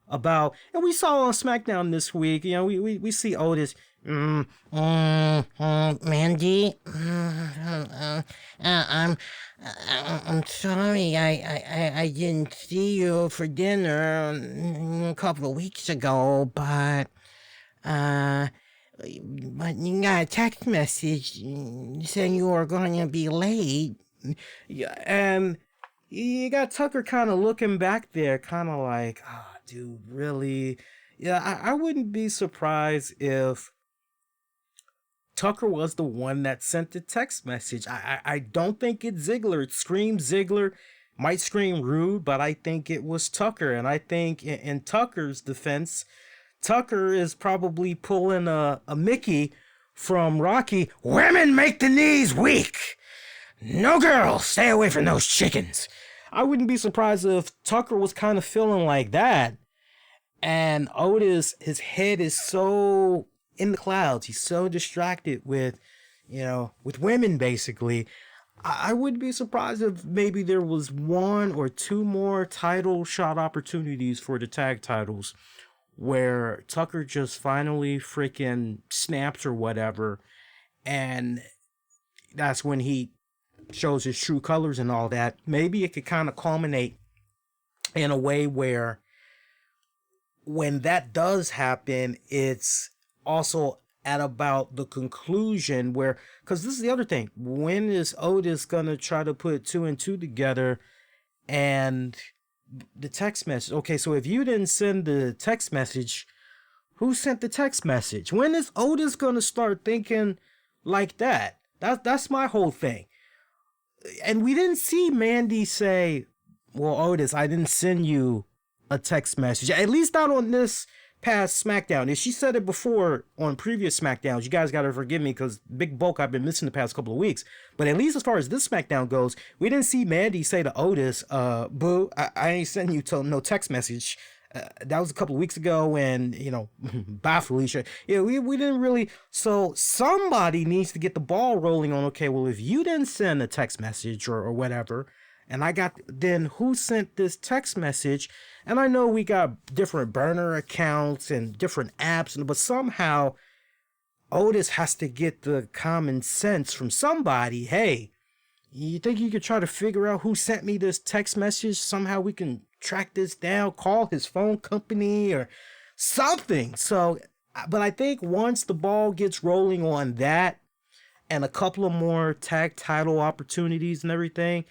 about, and we saw on SmackDown this week, we see Otis, Mandy, I'm sorry, I didn't see you for dinner a couple of weeks ago, but you got a text message saying you were going to be late. Yeah, and you got Tucker kind of looking back there, kind of like, dude, really? Yeah, I wouldn't be surprised if Tucker was the one that sent the text message. I don't think it's Ziggler. It screams Ziggler, might scream rude, but I think it was Tucker. And I think in Tucker's defense, Tucker is probably pulling a Mickey from Rocky. Women make the knees weak. No girls, stay away from those chickens. I wouldn't be surprised if Tucker was kind of feeling like that. And Otis, his head is so in the clouds. He's so distracted with women, basically. I wouldn't be surprised if maybe there was one or two more title shot opportunities for the tag titles where Tucker just finally freaking snaps or whatever, and that's when he shows his true colors and all that. Maybe it could kind of culminate in a way where when that does happen, it's also at about the conclusion where, because this is the other thing, when is Otis gonna try to put two and two together? And the text message, okay, so if you didn't send the text message, who sent the text message? When is Otis gonna start thinking like that? That's my whole thing. And we didn't see Mandy say, well, Otis, I didn't send you a text message, at least not on this past SmackDown. If she said it before on previous SmackDowns, you guys gotta forgive me because big bulk I've been missing the past couple of weeks. But at least as far as this SmackDown goes, we didn't see Mandy say to Otis, boo, I ain't sending you no text message. That was a couple of weeks ago, and bye Felicia. We didn't really. So somebody needs to get the ball rolling on, okay, well, if you didn't send a text message or whatever, and then who sent this text message? And I know we got different burner accounts and different apps, but somehow Otis has to get the common sense from somebody. Hey, you think you could try to figure out who sent me this text message? Somehow we can track this down, call his phone company or something. So, but I think once the ball gets rolling on that and a couple of more tag title opportunities and everything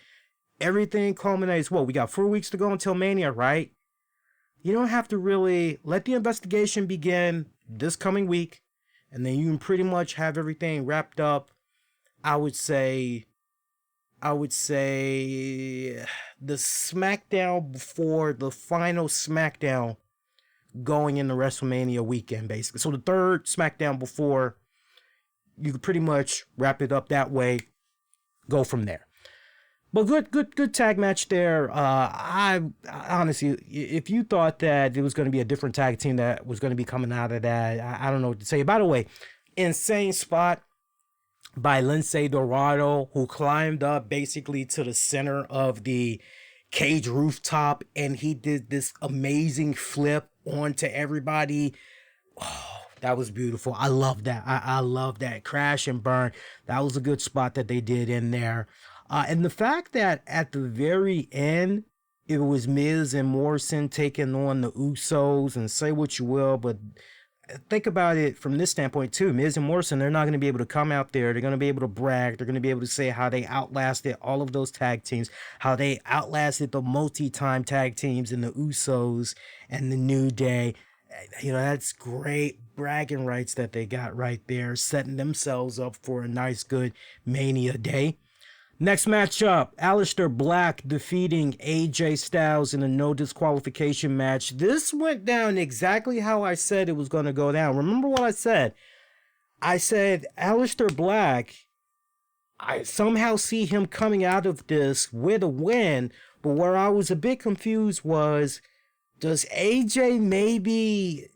culminates. Well, we got 4 weeks to go until Mania, right? You don't have to really let the investigation begin this coming week, and then you can pretty much have everything wrapped up. I would say the SmackDown before the final SmackDown going into WrestleMania weekend, basically. So the third SmackDown before, you could pretty much wrap it up that way, go from there. But good tag match there. I honestly, if you thought that it was going to be a different tag team that was going to be coming out of that, I don't know what to say. By the way, insane spot by Lince Dorado, who climbed up basically to the center of the cage rooftop, and he did this amazing flip onto everybody. Oh, that was beautiful. I love that. I love that. Crash and burn. That was a good spot that they did in there. And the fact that at the very end, it was Miz and Morrison taking on the Usos, and say what you will, but think about it from this standpoint too. Miz and Morrison, they're not going to be able to come out there. They're going to be able to brag. They're going to be able to say how they outlasted all of those tag teams, how they outlasted the multi-time tag teams and the Usos and the New Day. You know, that's great bragging rights that they got right there, setting themselves up for a nice, good Mania day. Next matchup, Aleister Black defeating AJ Styles in a no disqualification match. This went down exactly how I said it was going to go down. Remember what I said? I said Aleister Black, I somehow see him coming out of this with a win, but where I was a bit confused was, does AJ maybe,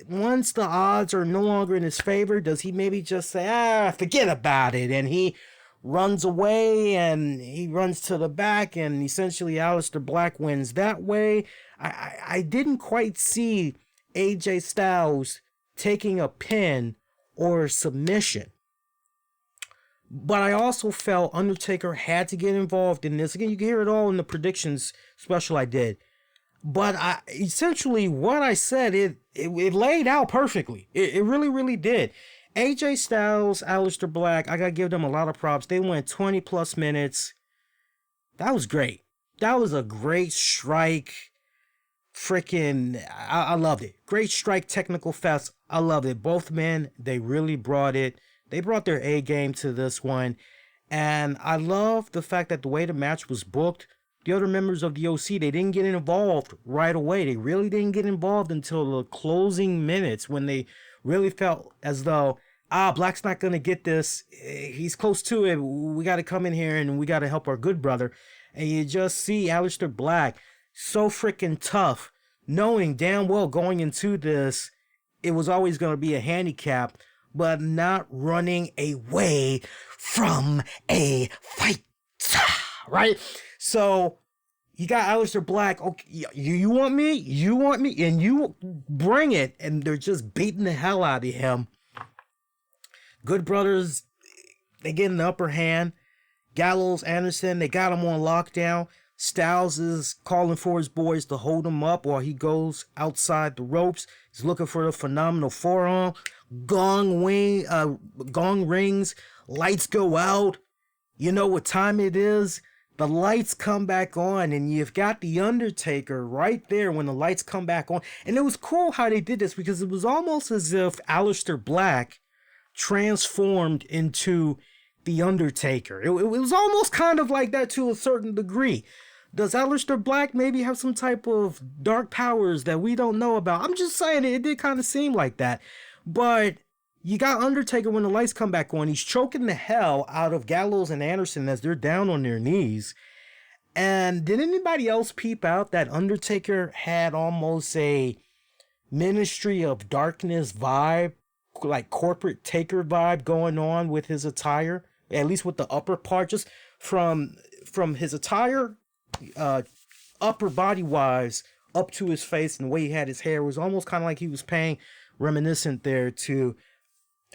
once the odds are no longer in his favor, does he maybe just say, forget about it, and he runs away and he runs to the back and essentially Aleister Black wins that way? I didn't quite see AJ Styles taking a pin or submission. But I also felt Undertaker had to get involved in this. Again, you can hear it all in the predictions special I did. But essentially what I said, it laid out perfectly. It really, really did. AJ Styles, Aleister Black, I got to give them a lot of props. They went 20 plus minutes. That was great. That was a great strike. I loved it. Great strike technical fest. I loved it. Both men, they really brought it. They brought their A game to this one. And I love the fact that the way the match was booked, the other members of the OC, they didn't get involved right away. They really didn't get involved until the closing minutes when they really felt as though, Black's not going to get this. He's close to it. We got to come in here and we got to help our good brother. And you just see Aleister Black so freaking tough, knowing damn well going into this, it was always going to be a handicap, but not running away from a fight, right? So you got Aleister Black. Okay, you want me? You want me? And you bring it. And they're just beating the hell out of him. Good Brothers, they get in the upper hand. Gallows, Anderson, they got him on lockdown. Styles is calling for his boys to hold him up while he goes outside the ropes. He's looking for the phenomenal forearm. Gong rings. Lights go out. You know what time it is? The lights come back on, and you've got The Undertaker right there when the lights come back on. And it was cool how they did this because it was almost as if Aleister Black transformed into The Undertaker. It was almost kind of like that to a certain degree. Does Aleister Black maybe have some type of dark powers that we don't know about? I'm just saying it did kind of seem like that. But you got Undertaker when the lights come back on. He's choking the hell out of Gallows and Anderson as they're down on their knees. And did anybody else peep out that Undertaker had almost a Ministry of Darkness vibe, like corporate taker vibe going on with his attire, at least with the upper part, just from his attire, upper body wise up to his face and the way he had his hair was almost kind of like he was paying reminiscent there to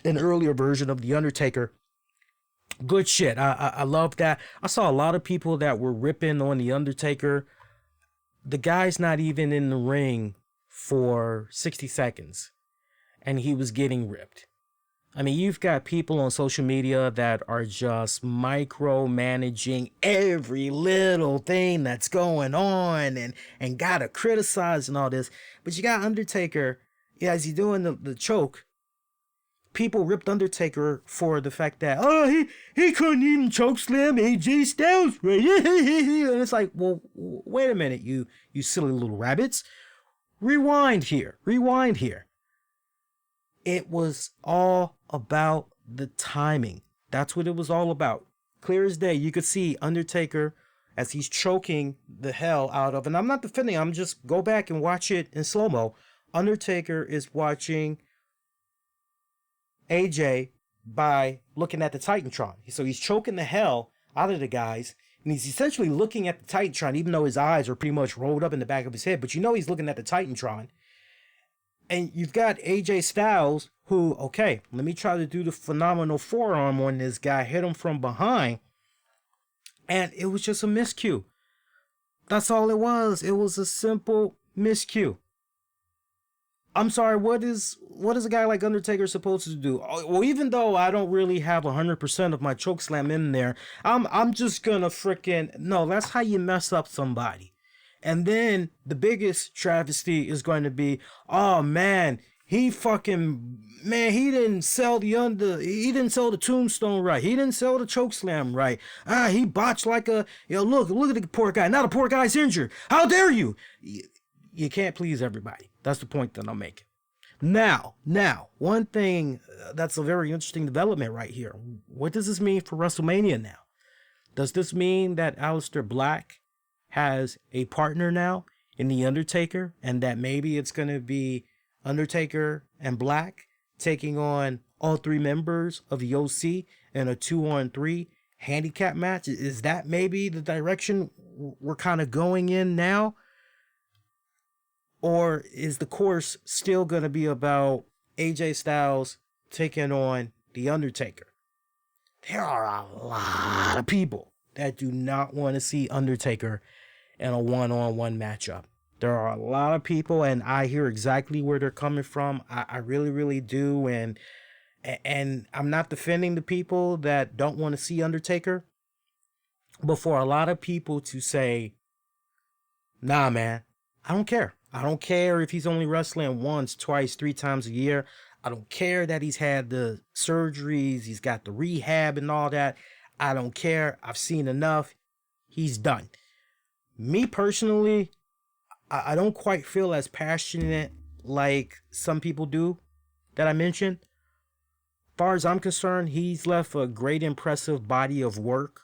an earlier version of The Undertaker. Good shit. I love that. I saw a lot of people that were ripping on The Undertaker. The guy's not even in the ring for 60 seconds and he was getting ripped. I mean, you've got people on social media that are just micromanaging every little thing that's going on and gotta criticize and all this. But you got Undertaker, as he's doing the choke, people ripped Undertaker for the fact that, he couldn't even choke slam AJ Styles, right? And it's like, well, wait a minute, you silly little rabbits. Rewind here. It was all about the timing. That's what it was all about. Clear as day, you could see Undertaker as he's choking the hell out of, and I'm not defending, I'm just go back and watch it in slow-mo. Undertaker is watching AJ by looking at the Titantron. So he's choking the hell out of the guys, and he's essentially looking at the Titantron, even though his eyes are pretty much rolled up in the back of his head, but you know he's looking at the Titantron. And you've got AJ Styles, who, okay, let me try to do the phenomenal forearm on this guy, hit him from behind, and it was just a miscue. That's all it was. It was a simple miscue. I'm sorry, what is a guy like Undertaker supposed to do? Well, even though I don't really have 100% of my chokeslam in there, I'm just gonna freaking no. That's how you mess up somebody. And then the biggest travesty is going to be, oh man, he didn't sell he didn't sell the tombstone right. He didn't sell the chokeslam right. He botched like a look at the poor guy. Now the poor guy's injured. How dare you? You can't please everybody. That's the point that I'm making. Now, one thing that's a very interesting development right here. What does this mean for WrestleMania now? Does this mean that Aleister Black has a partner now in The Undertaker, and that maybe it's going to be Undertaker and Black taking on all three members of the OC in a 2-on-3 handicap match? Is that maybe the direction we're kind of going in now? Or is the course still going to be about AJ Styles taking on The Undertaker? There are a lot of people that do not want to see Undertaker in a one-on-one matchup. There are a lot of people, and I hear exactly where they're coming from. I really, really do. And I'm not defending the people that don't want to see Undertaker. But for a lot of people to say, nah, man, I don't care. I don't care if he's only wrestling once, twice, 3 times a year. I don't care that he's had the surgeries, he's got the rehab and all that. I don't care. I've seen enough. He's done. Me personally, I don't quite feel as passionate like some people do that I mentioned. As far as I'm concerned, he's left a great, impressive body of work.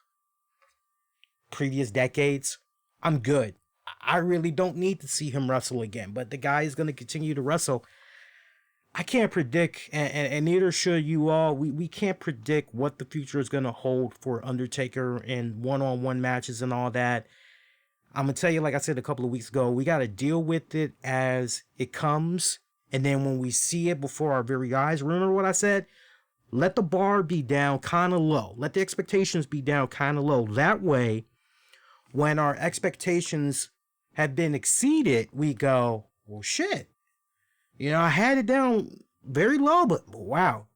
Previous decades. I'm good. I really don't need to see him wrestle again, but the guy is going to continue to wrestle. I can't predict, and neither should you all. We can't predict what the future is going to hold for Undertaker in one-on-one matches and all that. I'm going to tell you, like I said a couple of weeks ago, we got to deal with it as it comes. And then when we see it before our very eyes, remember what I said? Let the bar be down kind of low. Let the expectations be down kind of low. That way, when our expectations have been exceeded, we go, well, shit. I had it down very low, but wow,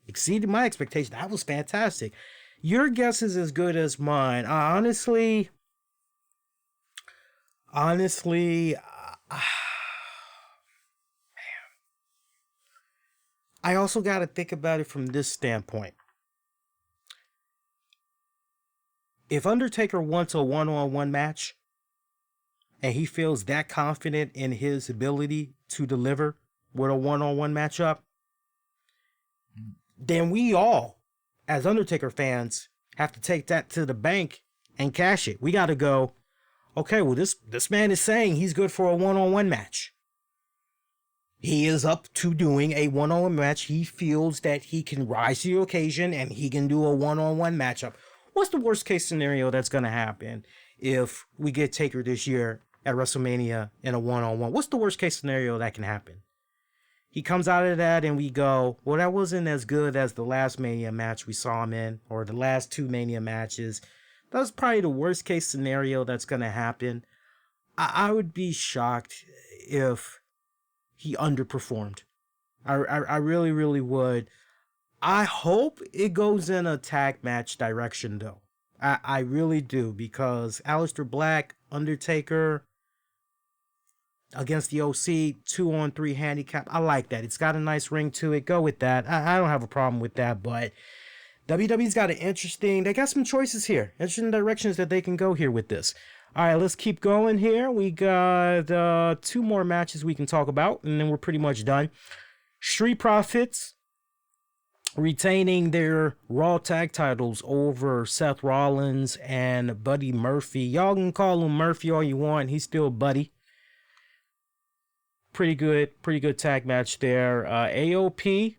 exceeded my expectation. That was fantastic. Your guess is as good as mine. Honestly, man, I also got to think about it from this standpoint. If Undertaker wants a one-on-one match, and he feels that confident in his ability to deliver with a one-on-one matchup, then we all, as Undertaker fans, have to take that to the bank and cash it. We got to go, okay, well, this man is saying he's good for a one-on-one match. He is up to doing a one-on-one match. He feels that he can rise to the occasion and he can do a one-on-one matchup. What's the worst case scenario that's going to happen if we get Taker this year at WrestleMania in a one-on-one? What's the worst case scenario that can happen? He comes out of that and we go, well, that wasn't as good as the last Mania match we saw him in, or the last 2 Mania matches. That's probably the worst case scenario that's going to happen. I would be shocked if he underperformed. I really, really would. I hope it goes in a tag match direction, though. I really do, because Aleister Black, Undertaker against the OC, 2-on-3 handicap. I like that. It's got a nice ring to it. Go with that. I don't have a problem with that, but WWE's got they got some choices here. Interesting directions that they can go here with this. All right, let's keep going here. We got 2 more matches we can talk about, and then we're pretty much done. Street Profits retaining their Raw tag titles over Seth Rollins and Buddy Murphy. Y'all can call him Murphy all you want. He's still Buddy. Pretty good tag match there. AOP,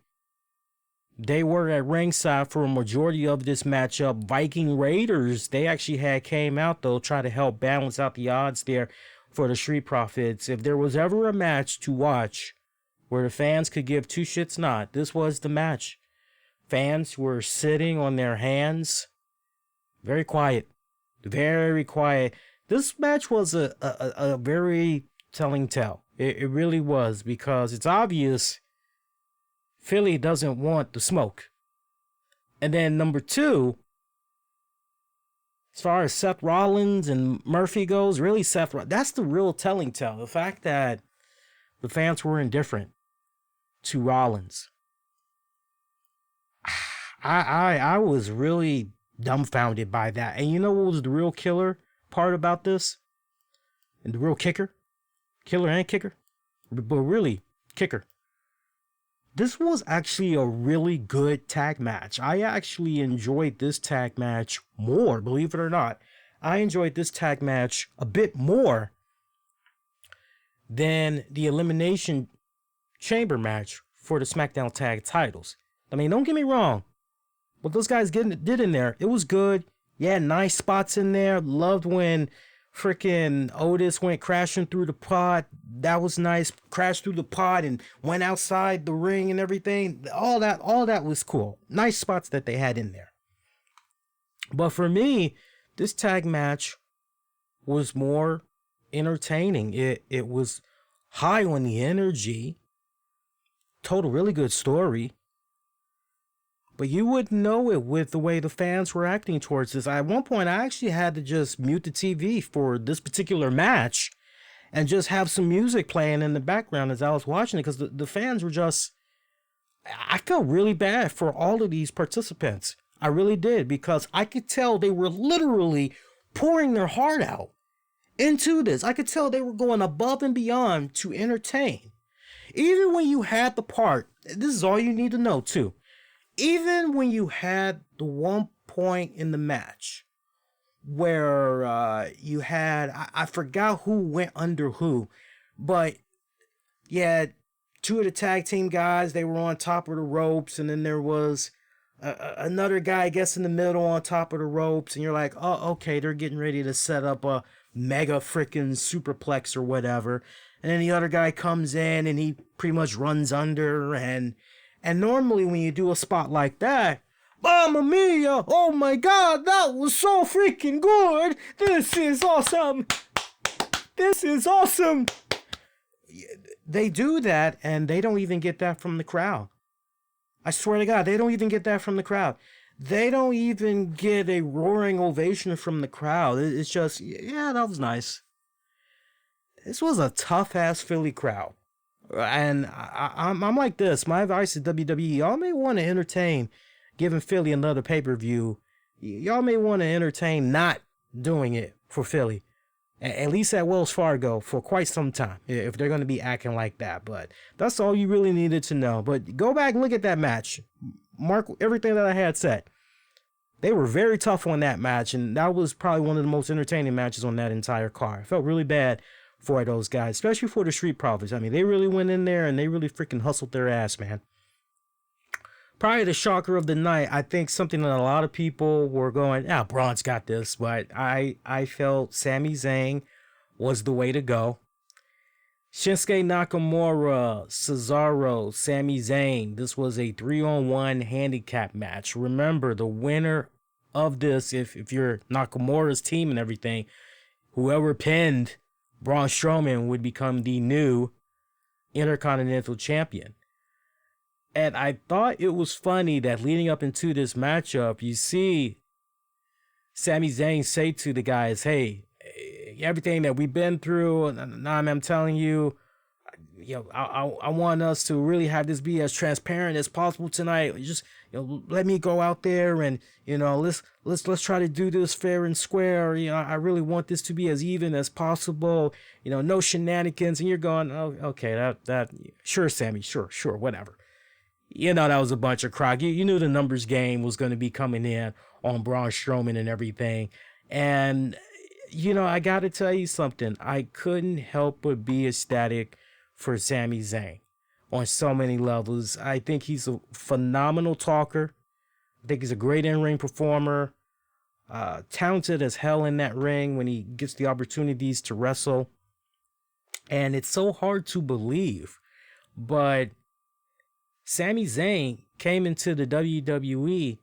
they were at ringside for a majority of this matchup. Viking Raiders, they actually came out, though, try to help balance out the odds there for the Street Profits. If there was ever a match to watch where the fans could give 2 shits not, this was the match. Fans were sitting on their hands. Very quiet. Very quiet. This match was a very telling tale. It really was, because it's obvious Philly doesn't want the smoke. And then number two, as far as Seth Rollins and Murphy goes, really that's the real telling tale. The fact that the fans were indifferent to Rollins. I was really dumbfounded by that. And you know what was the real killer part about this? And the real kicker? Killer and kicker? But really, kicker. This was actually a really good tag match. I actually enjoyed this tag match more, believe it or not. I enjoyed this tag match a bit more than the Elimination Chamber match for the SmackDown Tag titles. I mean, don't get me wrong. What those guys did in there, it was good. Yeah, nice spots in there. Loved when freaking Otis went crashing through the pod. That was nice. Crashed through the pod and went outside the ring and everything. All that was cool. Nice spots that they had in there. But for me, this tag match was more entertaining. It was high on the energy. Told a really good story. But you wouldn't know it with the way the fans were acting towards this. At one point, I actually had to just mute the TV for this particular match and just have some music playing in the background as I was watching it, because the fans were just... I felt really bad for all of these participants. I really did, because I could tell they were literally pouring their heart out into this. I could tell they were going above and beyond to entertain. Even when you had the part, this is all you need to know too. Even when you had the one point in the match where you had, I forgot who went under who, but yeah, two of the tag team guys, they were on top of the ropes, and then there was another guy, I guess, in the middle on top of the ropes, and you're like, oh, okay, they're getting ready to set up a mega freaking superplex or whatever. And then the other guy comes in and he pretty much runs under, and normally when you do a spot like that, Mamma Mia, oh my God, that was so freaking good. This is awesome. This is awesome. They do that, and they don't even get that from the crowd. I swear to God, they don't even get that from the crowd. They don't even get a roaring ovation from the crowd. It's just, yeah, that was nice. This was a tough-ass Philly crowd. And I'm like this. My advice to WWE, y'all may want to entertain giving Philly another pay-per-view. Y'all may want to entertain not doing it for Philly. At least at Wells Fargo for quite some time, if they're going to be acting like that. But that's all you really needed to know. But go back and look at that match. Mark everything that I had said. They were very tough on that match, and that was probably one of the most entertaining matches on that entire card. I felt really bad for those guys, especially for the Street Profits. I mean, they really went in there and they really freaking hustled their ass, man. Probably the shocker of the night, I think something that a lot of people were going, Braun's got this, but I felt Sami Zayn was the way to go. Shinsuke Nakamura, Cesaro, Sami Zayn. This was a 3-on-1 handicap match. Remember, the winner of this, if you're Nakamura's team and everything, whoever pinned Braun Strowman would become the new Intercontinental Champion. And I thought it was funny that leading up into this matchup, you see Sami Zayn say to the guys, hey, everything that we've been through, I'm telling you, I want us to really have this be as transparent as possible tonight. Just let me go out there and let's try to do this fair and square. I really want this to be as even as possible. No shenanigans. And you're going, oh, okay, that sure, Sammy, sure, whatever. That was a bunch of crock. You knew the numbers game was going to be coming in on Braun Strowman and everything. And, I got to tell you something. I couldn't help but be ecstatic for Sami Zayn on so many levels. I think he's a phenomenal talker. I think he's a great in-ring performer. Talented as hell in that ring when he gets the opportunities to wrestle. And it's so hard to believe. But Sami Zayn came into the WWE,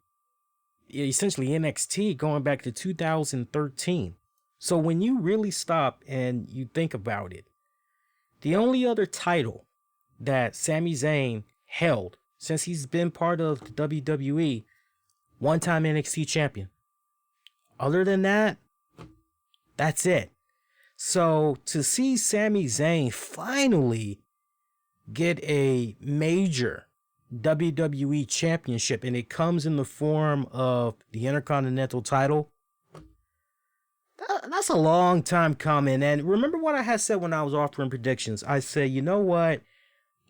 essentially NXT, going back to 2013. So when you really stop and you think about it, The only other title that Sami Zayn held since he's been part of the WWE, one-time NXT champion. Other than that, that's it. So to see Sami Zayn finally get a major WWE championship, and it comes in the form of the Intercontinental title, that's a long time coming. And remember what I had said when I was offering predictions? I said, you know what?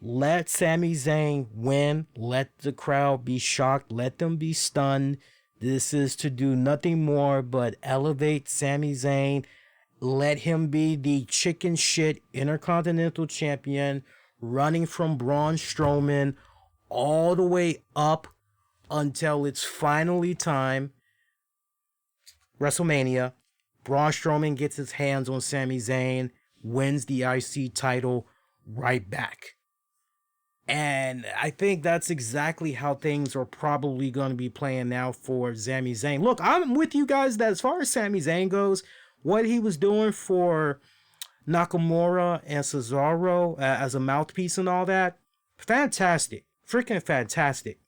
Let Sami Zayn win. Let the crowd be shocked. Let them be stunned. This is to do nothing more but elevate Sami Zayn. Let him be the chicken shit Intercontinental Champion, running from Braun Strowman all the way up until it's finally time. WrestleMania. Braun Strowman gets his hands on Sami Zayn, wins the IC title right back. And I think that's exactly how things are probably going to be playing now for Sami Zayn. Look, I'm with you guys that as far as Sami Zayn goes, what he was doing for Nakamura and Cesaro as a mouthpiece and all that, fantastic. Freaking fantastic.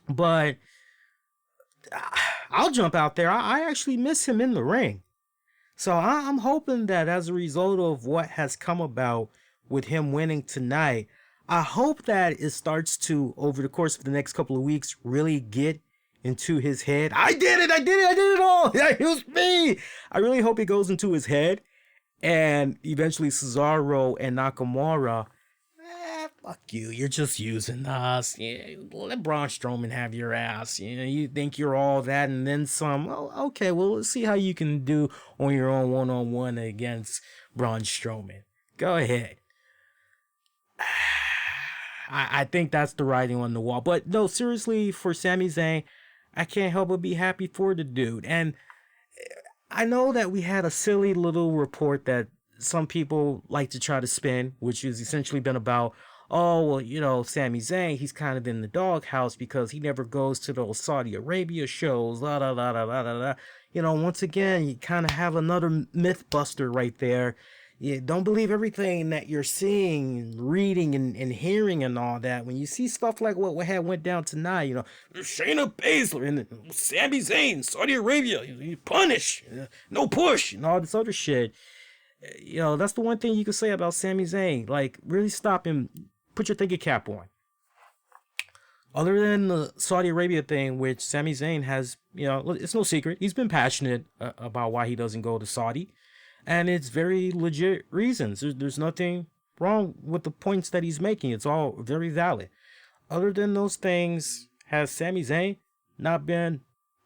But I'll jump out there. I actually miss him in the ring. So I'm hoping that as a result of what has come about with him winning tonight, I hope that it starts to, over the course of the next couple of weeks, really get into his head. I did it all. It was me. I really hope it goes into his head. And eventually Cesaro and Nakamura, fuck you. You're just using us. Yeah, let Braun Strowman have your ass. You know, you think you're all that and then some. Well, okay, well, let's see how you can do on your own one-on-one against Braun Strowman. Go ahead. I think that's the writing on the wall. But no, seriously, for Sami Zayn, I can't help but be happy for the dude. And I know that we had a silly little report that some people like to try to spin, which has essentially been about, oh, well, you know, Sami Zayn, he's kind of in the doghouse because he never goes to those Saudi Arabia shows, la la la la la la. You know, once again, you kind of have another myth buster right there. You don't believe everything that you're seeing, reading, and hearing and all that. When you see stuff like what went down tonight, you know, Shayna Baszler and Sami Zayn, Saudi Arabia, you punish, no push, and all this other shit. You know, that's the one thing you can say about Sami Zayn. Like, really stop and put your thinking cap on. Other than the Saudi Arabia thing, which Sami Zayn has, you know, it's no secret. He's been passionate about why he doesn't go to Saudi. And it's very legit reasons. There's nothing wrong with the points that he's making. It's all very valid. Other than those things, has Sami Zayn not been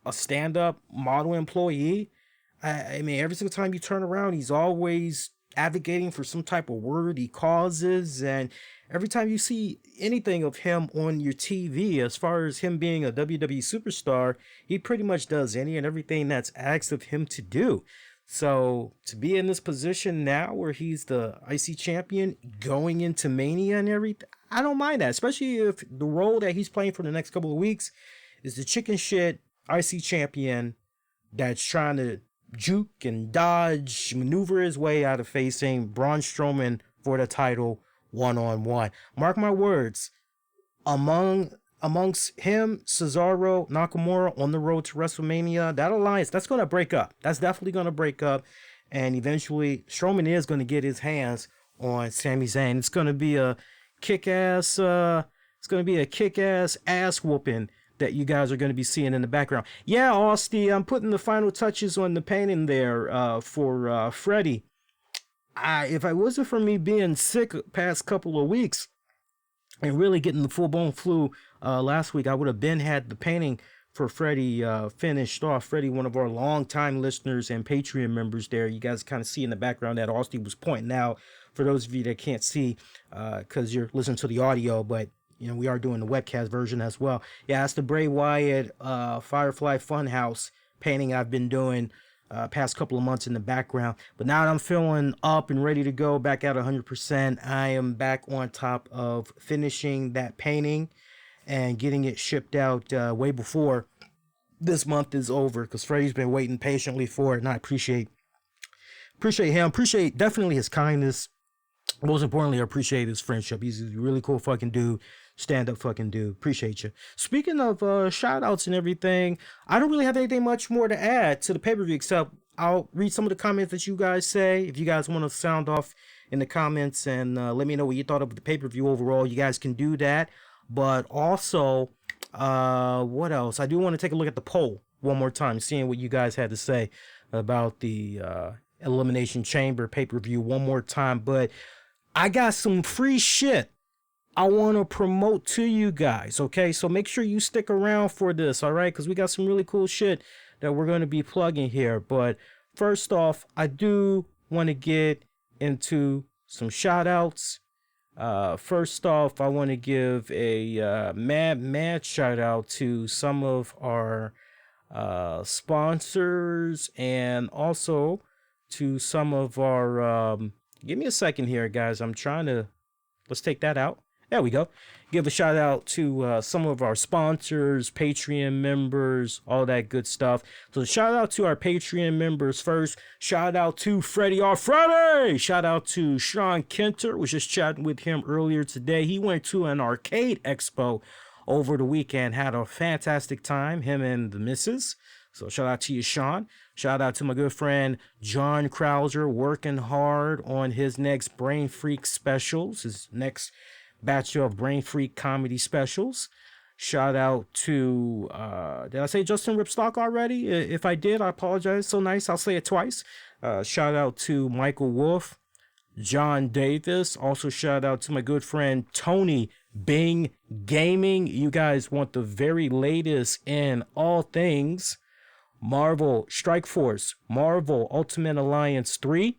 a stand-up model employee? I mean, every single time you turn around, he's always advocating for some type of worthy causes. And every time you see anything of him on your TV, as far as him being a WWE superstar, he pretty much does any and everything that's asked of him to do. So to be in this position now where he's the IC champion going into Mania and everything, I don't mind that, especially if the role that he's playing for the next couple of weeks is the chicken shit IC champion that's trying to juke and dodge, maneuver his way out of facing Braun Strowman for the title one-on-one. Mark my words, amongst him, Cesaro, Nakamura on the road to WrestleMania, that alliance, that's going to break up. That's definitely going to break up. And eventually, Strowman is going to get his hands on Sami Zayn. It's going to be a kick-ass, ass whooping that you guys are going to be seeing in the background. Yeah, Austin, I'm putting the final touches on the painting there for Freddie. If it wasn't for me being sick past couple of weeks and really getting the full-blown flu last week, I would have had the painting for Freddie finished off. Freddie, one of our long-time listeners and Patreon members there. You guys kind of see in the background that Austin was pointing out. For those of you that can't see, because you're listening to the audio, but you know we are doing the webcast version as well. Yeah, that's the Bray Wyatt Firefly Funhouse painting I've been doing past couple of months in the background. But now that I'm feeling up and ready to go back at 100%, I am back on top of finishing that painting and getting it shipped out way before this month is over, because Freddie's been waiting patiently for it, and I appreciate him, appreciate definitely his kindness, Most importantly, I appreciate his friendship. He's a really cool fucking dude. Stand up fucking dude. Appreciate you. Speaking of shout outs and everything, I don't really have anything much more to add to the pay per view except I'll read some of the comments that you guys say. If you guys want to sound off in the comments and let me know what you thought of the pay per view overall, you guys can do that. But also, what else? I do want to take a look at the poll one more time, seeing what you guys had to say about the Elimination Chamber pay per view one more time. But I got some free shit I want to promote to you guys, okay? So make sure you stick around for this, all right? Because we got some really cool shit that we're going to be plugging here. But first off, I do want to get into some shout outs. First off, I want to give a mad shout out to some of our sponsors and also to some of our give me a second here, guys. I'm trying to let's take that out. There we go. Give a shout out to some of our sponsors, Patreon members, all that good stuff. So shout out to our Patreon members first. Shout out to Freddie R. Friday. Shout out to Sean Kenter. Was just chatting with him earlier today. He went to an arcade expo over the weekend. Had a fantastic time, him and the missus. So shout out to you, Sean. Shout out to my good friend John Krauser, working hard on his next Brain Freak specials, his next batch of Brain Freak comedy specials. Shout out to, did I say Justin Ripstock already? If I did, I apologize. So nice, I'll say it twice. Shout out to Michael Wolf, John Davis. Also shout out to my good friend Tony Bing Gaming. You guys want the very latest in all things Marvel Strike Force, Marvel Ultimate Alliance 3,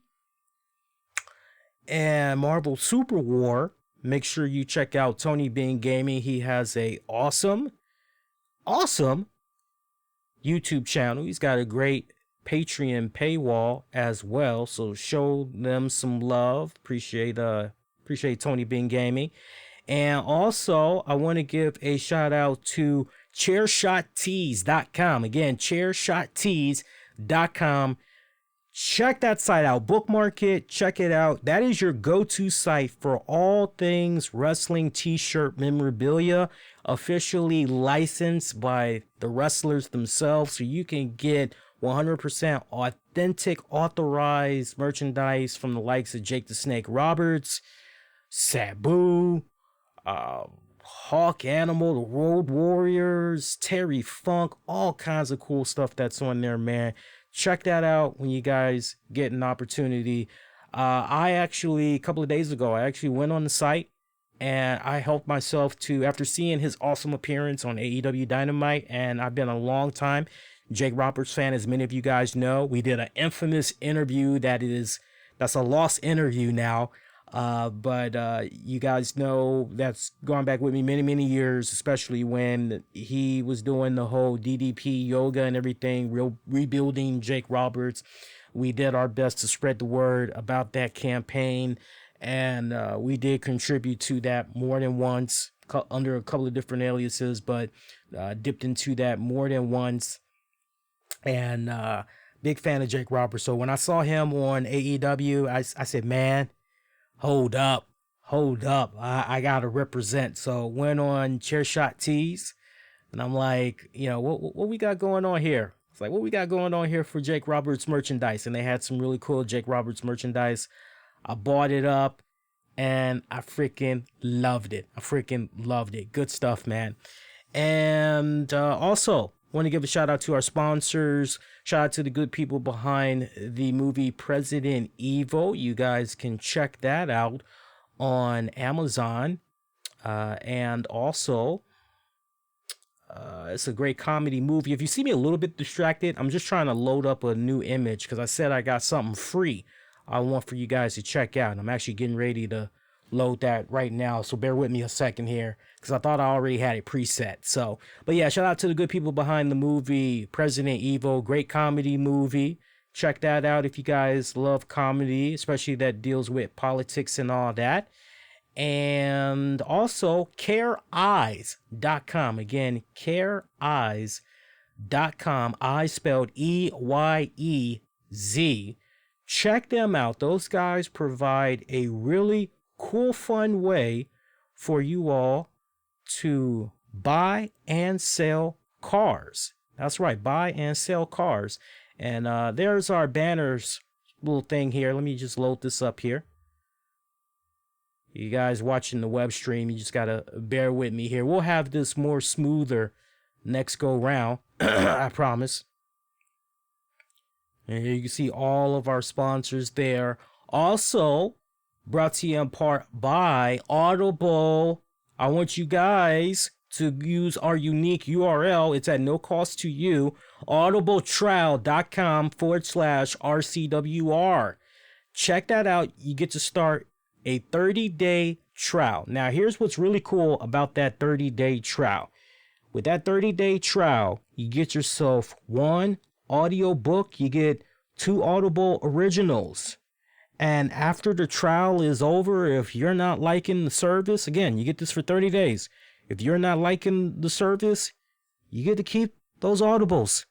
and Marvel Super War. Make sure you check out Tony Bing Gaming. He has a awesome YouTube channel. He's got a great Patreon paywall as well. So show them some love. Appreciate Tony Bing Gaming. And also, I want to give a shout out to chairshottees.com. Again, chairshottees.com. Check that site out. Bookmark it. Check it out. That is your go-to site for all things wrestling t-shirt memorabilia, officially licensed by the wrestlers themselves. So you can get 100% authentic, authorized merchandise from the likes of Jake the Snake Roberts, Sabu, Hawk Animal, the Road Warriors, Terry Funk, all kinds of cool stuff that's on there, man. Check that out when you guys get an opportunity. I actually, a couple of days ago, I actually went on the site and I helped myself to, after seeing his awesome appearance on AEW Dynamite, and I've been a long time Jake Roberts fan, as many of you guys know. We did an infamous interview that's a lost interview now. But you guys know that's gone back with me many years, especially when he was doing the whole DDP yoga and everything, rebuilding Jake Roberts. We did our best to spread the word about that campaign, and we did contribute to that more than once under a couple of different aliases, but dipped into that more than once. And big fan of Jake Roberts. So when I saw him on AEW, I said, man, hold up. I gotta represent. So went on Chairshot Tees, and I'm like, what we got going on here? It's like, what we got going on here for Jake Roberts merchandise? And they had some really cool Jake Roberts merchandise. I bought it up, and I freaking loved it. Good stuff, man. And also, want to give a shout out to our sponsors. Shout out to the good people behind the movie President Evil. You guys can check that out on Amazon. And also, it's a great comedy movie. If you see me a little bit distracted, I'm just trying to load up a new image because I said I got something free I want for you guys to check out. I'm actually getting ready to load that right now, so bear with me a second here because I thought I already had it preset. So, but yeah, shout out to the good people behind the movie President Evil. Great comedy movie. Check that out if you guys love comedy, especially that deals with politics and all that. And also careeyes.com. Again, careeyes.com. I spelled EYEZ. Check them out. Those guys provide a really cool, fun way for you all to buy and sell cars. That's right, buy and sell cars. And there's our banners little thing here. Let me just load this up here. You guys watching the web stream, you just gotta bear with me here. We'll have this more smoother next go round. I promise. And here you can see all of our sponsors there. Also, brought to you in part by Audible. I want you guys to use our unique URL. It's at no cost to you. audibletrial.com/RCWR. Check that out. You get to start a 30-day trial. Now, here's what's really cool about that 30-day trial. With that 30-day trial, you get yourself one audio book. You get 2 Audible originals. And after the trial is over, if you're not liking the service, again, you get this for 30 days. If you're not liking the service, you get to keep those Audibles.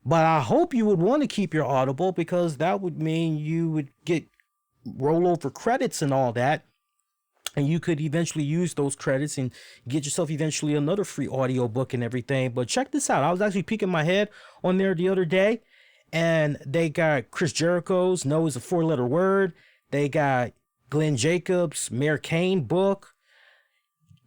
But I hope you would want to keep your Audible, because that would mean you would get rollover credits and all that. And you could eventually use those credits and get yourself eventually another free audiobook and everything. But check this out. I was actually peeking my head on there the other day, and they got Chris Jericho's No is a 4-letter word. They got Glenn Jacobs' Mayor Kane book.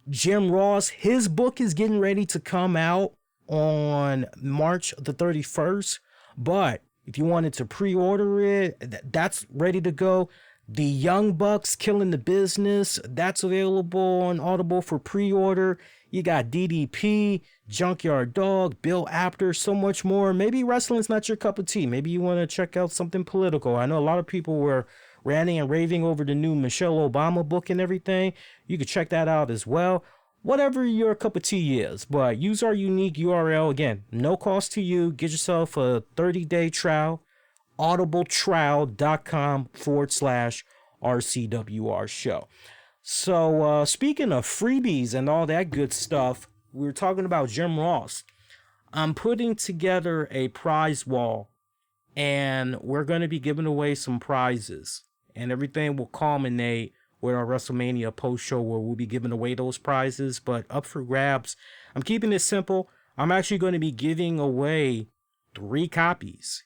Jim Ross, his book is getting ready to come out on March the 31st. But if you wanted to pre-order it, that's ready to go. The Young Bucks, Killing the Business, that's available on Audible for pre-order. You got DDP, Junkyard Dog, Bill Apter, so much more. Maybe wrestling's not your cup of tea. Maybe you want to check out something political. I know a lot of people were ranting and raving over the new Michelle Obama book and everything. You could check that out as well. Whatever your cup of tea is. But use our unique URL. Again, no cost to you. Get yourself a 30-day trial. audibletrial.com/RCWR show. So speaking of freebies and all that good stuff, we were talking about Jim Ross. I'm putting together a prize wall, and we're going to be giving away some prizes, and everything will culminate with our WrestleMania post show where we'll be giving away those prizes. But up for grabs, I'm keeping it simple. I'm actually going to be giving away 3 copies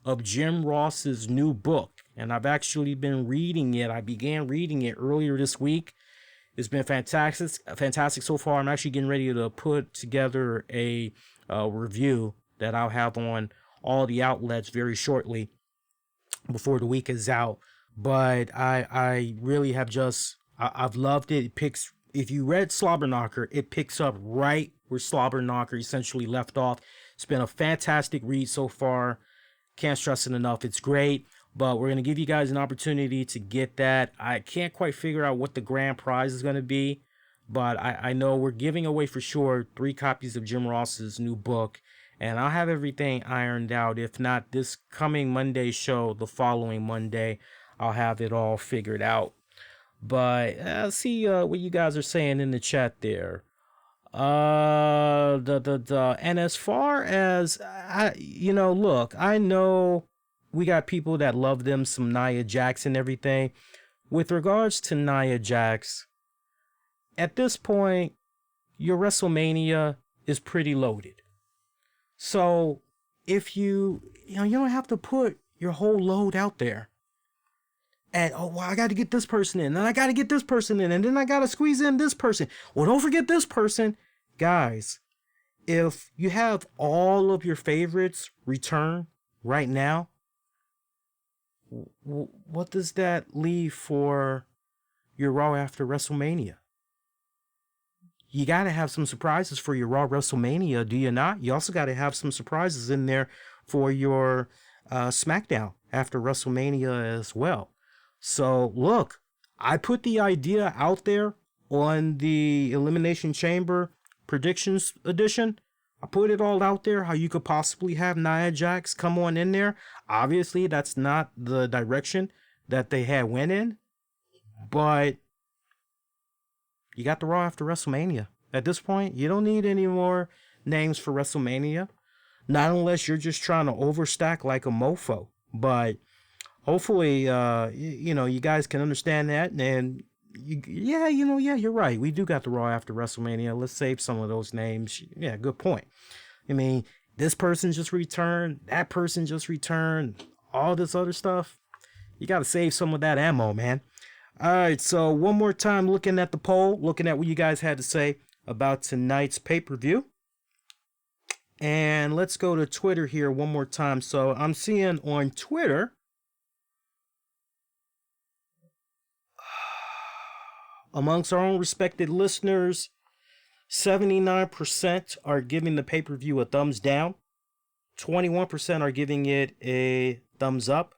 of Jim Ross's new book. And I've actually been reading it. I began reading it earlier this week. It's been fantastic so far. I'm actually getting ready to put together a review that I'll have on all the outlets very shortly before the week is out. But I really have I've loved it. It picks, if you read Slobberknocker, it picks up right where Slobberknocker essentially left off. It's been a fantastic read so far. Can't stress it enough. It's great. But we're going to give you guys an opportunity to get that. I can't quite figure out what the grand prize is going to be, but I know we're giving away for sure 3 copies of Jim Ross's new book. And I'll have everything ironed out. If not this coming Monday show, the following Monday, I'll have it all figured out. But see what you guys are saying in the chat there. And as far as look, I know we got people that love them some Nia Jax and everything. With regards to Nia Jax, at this point, your WrestleMania is pretty loaded. So if you don't have to put your whole load out there. And, I got to get this person in, and I got to get this person in, and then I got to squeeze in this person. Well, don't forget this person. Guys, if you have all of your favorites return right now, what does that leave for your Raw after WrestleMania? You got to have some surprises for your Raw WrestleMania, do you not? You also got to have some surprises in there for your SmackDown after WrestleMania as well. So, look, I put the idea out there on the Elimination Chamber Predictions Edition. I put it all out there, how you could possibly have Nia Jax come on in there. Obviously, that's not the direction that they had went in. But you got the Raw after WrestleMania. At this point, you don't need any more names for WrestleMania. Not unless you're just trying to overstack like a mofo. But hopefully, you guys can understand that. And yeah, you're right. We do got the Raw after WrestleMania. Let's save some of those names. Yeah, good point. I mean, this person just returned. That person just returned. All this other stuff. You got to save some of that ammo, man. All right, so one more time, looking at the poll, looking at what you guys had to say about tonight's pay-per-view. And let's go to Twitter here one more time. So I'm seeing on Twitter, amongst our own respected listeners, 79% are giving the pay-per-view a thumbs down. 21% are giving it a thumbs up.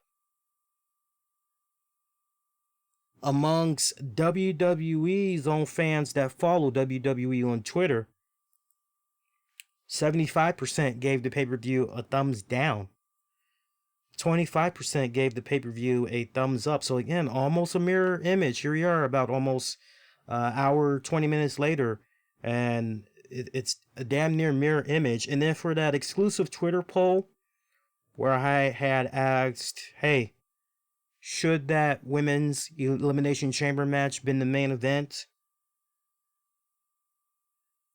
Amongst WWE's own fans that follow WWE on Twitter, 75% gave the pay-per-view a thumbs down. 25% gave the pay-per-view a thumbs up. So again, almost a mirror image. Here we are about almost an hour, 20 minutes later, and it's a damn near mirror image. And then for that exclusive Twitter poll where I had asked, hey, should that women's Elimination Chamber match been the main event?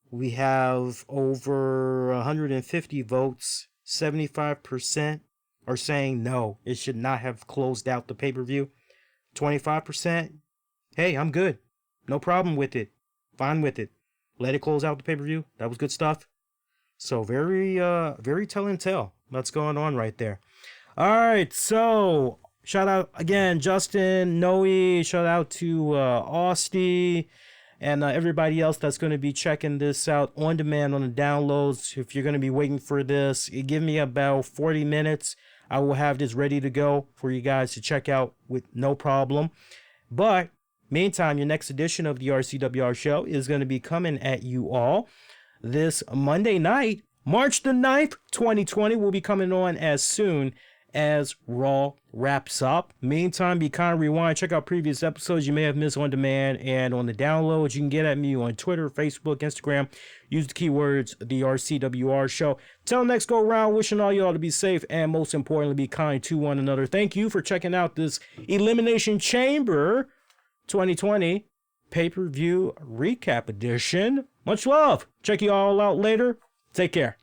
We have over 150 votes. 75% are saying no, it should not have closed out the pay-per-view. 25%, hey, I'm good. No problem with it. Fine with it. Let it close out the pay-per-view. That was good stuff. So very telling tale that's going on right there. All right, so shout out again, Justin, Noe, shout out to Austie, and everybody else that's going to be checking this out on demand on the downloads. If you're going to be waiting for this, give me about 40 minutes. I will have this ready to go for you guys to check out with no problem. But meantime, your next edition of the RCWR show is going to be coming at you all this Monday night, March the 9th, 2020. Will be coming on as soon as Raw wraps up. Meantime, be kind, rewind, check out previous episodes you may have missed on demand and on the downloads. You can get at me on Twitter, Facebook, Instagram. Use the keywords the RCWR show. Till next go round, wishing all y'all to be safe and most importantly be kind to one another. Thank you for checking out this Elimination Chamber 2020 pay-per-view recap edition. Much love. Check you all out later. Take care.